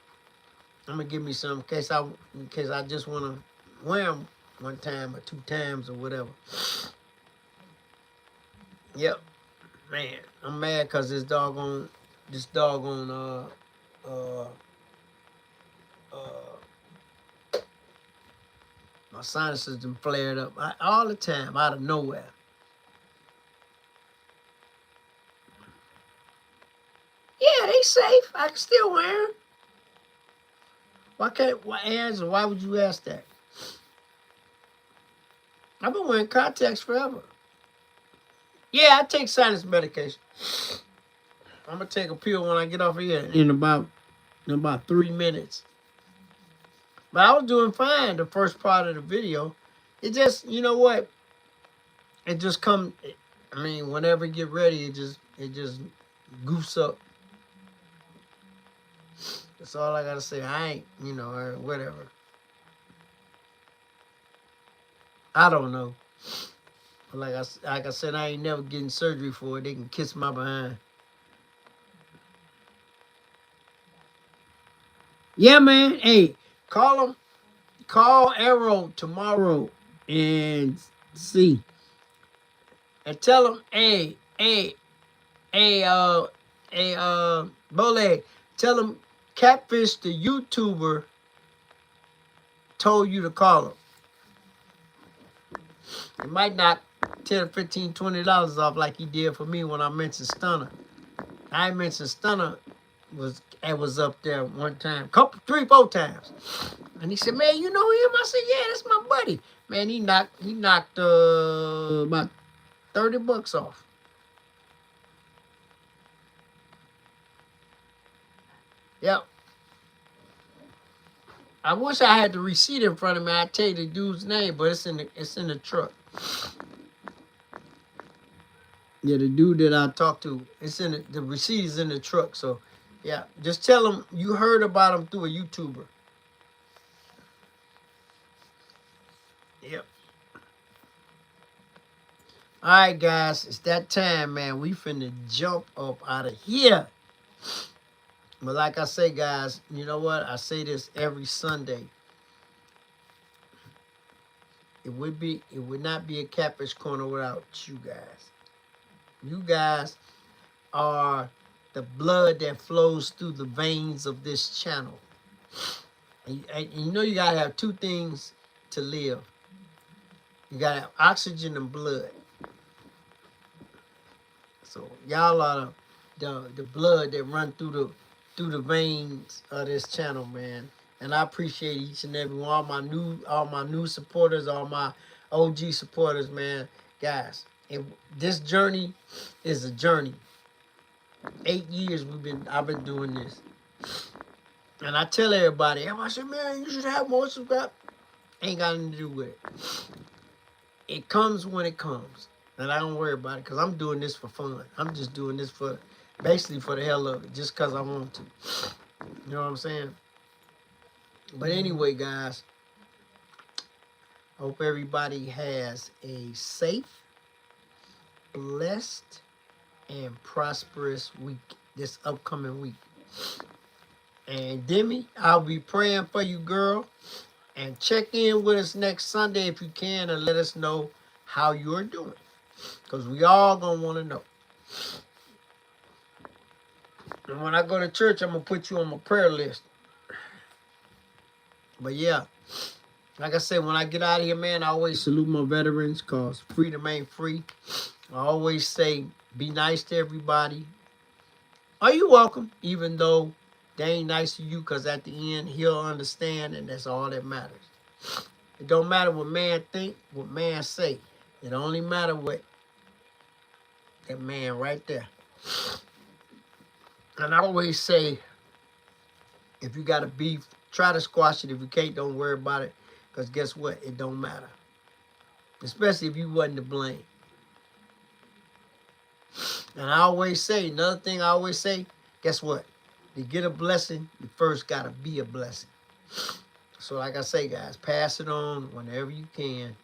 I'm gonna give me some in case I just wanna wear them one time or 2 times or whatever. Yep, man, I'm mad because this doggone uh my sinuses done flared up all the time out of nowhere. Yeah, they safe. I can still wear them. Why can't? Why answer? Why would you ask that? I've been wearing contacts forever. Yeah, I take sinus medication. I'm gonna take a pill when I get off of here in about 3 minutes. But I was doing fine the first part of the video. It just, you know what? It just come. I mean, whenever it get ready, it just goofs up. That's all I gotta say. I ain't, or whatever. I don't know. But like I said, I ain't never getting surgery for it. They can kiss my behind. Yeah, man. Hey, call them. Call Arrow tomorrow and see. And tell them, hey, Bole, tell them Catfish, the YouTuber, told you to call him. It might knock $10, $15, $20 off like he did for me when I mentioned Stunner. I mentioned Stunner was up there one time, 3, 4 times. And he said, man, you know him? I said, yeah, that's my buddy. Man, he knocked about $30 off. Yep. I wish I had the receipt in front of me. I'd tell you the dude's name, but it's in the truck. Yeah, the dude that I talked to, the receipt is in the truck. So, yeah, just tell him you heard about him through a YouTuber. Yep. All right, guys, it's that time, man. We finna jump up out of here. But like I say, guys, you know what? I say this every Sunday. It would not be a Catfish Corner without you guys. You guys are the blood that flows through the veins of this channel. And you know you gotta have 2 things to live. You gotta have oxygen and blood. So y'all are the blood that run through the veins of this channel, man. And I appreciate each and every one, all my new supporters, all my OG supporters, man. Guys, this journey is a journey. 8 years I've been doing this. And I tell everybody, I said, man, you should have more subscribers. Ain't got nothing to do with it. It comes when it comes. And I don't worry about it because I'm doing this for fun. I'm just doing this basically for the hell of it, just because I want to. You know what I'm saying? But anyway, guys, I hope everybody has a safe, blessed, and prosperous week, this upcoming week. And Demi, I'll be praying for you, girl. And check in with us next Sunday if you can and let us know how you're doing. Because we all going to want to know. And when I go to church, I'm going to put you on my prayer list. But yeah, like I said, when I get out of here, man, I always salute my veterans because freedom ain't free. I always say, be nice to everybody. Are you welcome? Even though they ain't nice to you, because at the end, he'll understand, and that's all that matters. It don't matter what man think, what man say. It only matter what that man right there. And I always say, if you got a beef, try to squash it. If you can't, don't worry about it. Because guess what? It don't matter. Especially if you wasn't to blame. And I always say, another thing I always say, guess what? To get a blessing, you first got to be a blessing. So like I say, guys, pass it on whenever you can.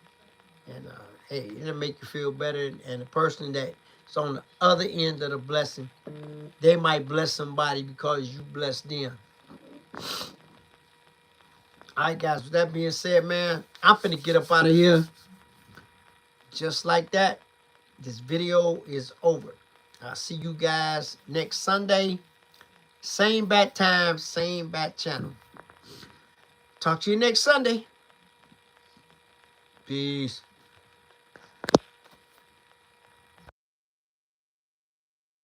And hey, it'll make you feel better. And the person that's on the other end of the blessing, they might bless somebody because you blessed them. All right, guys. With that being said, man, I'm finna get up out of here. Just like that, this video is over. I'll see you guys next Sunday. Same bat time, same bat channel. Talk to you next Sunday. Peace.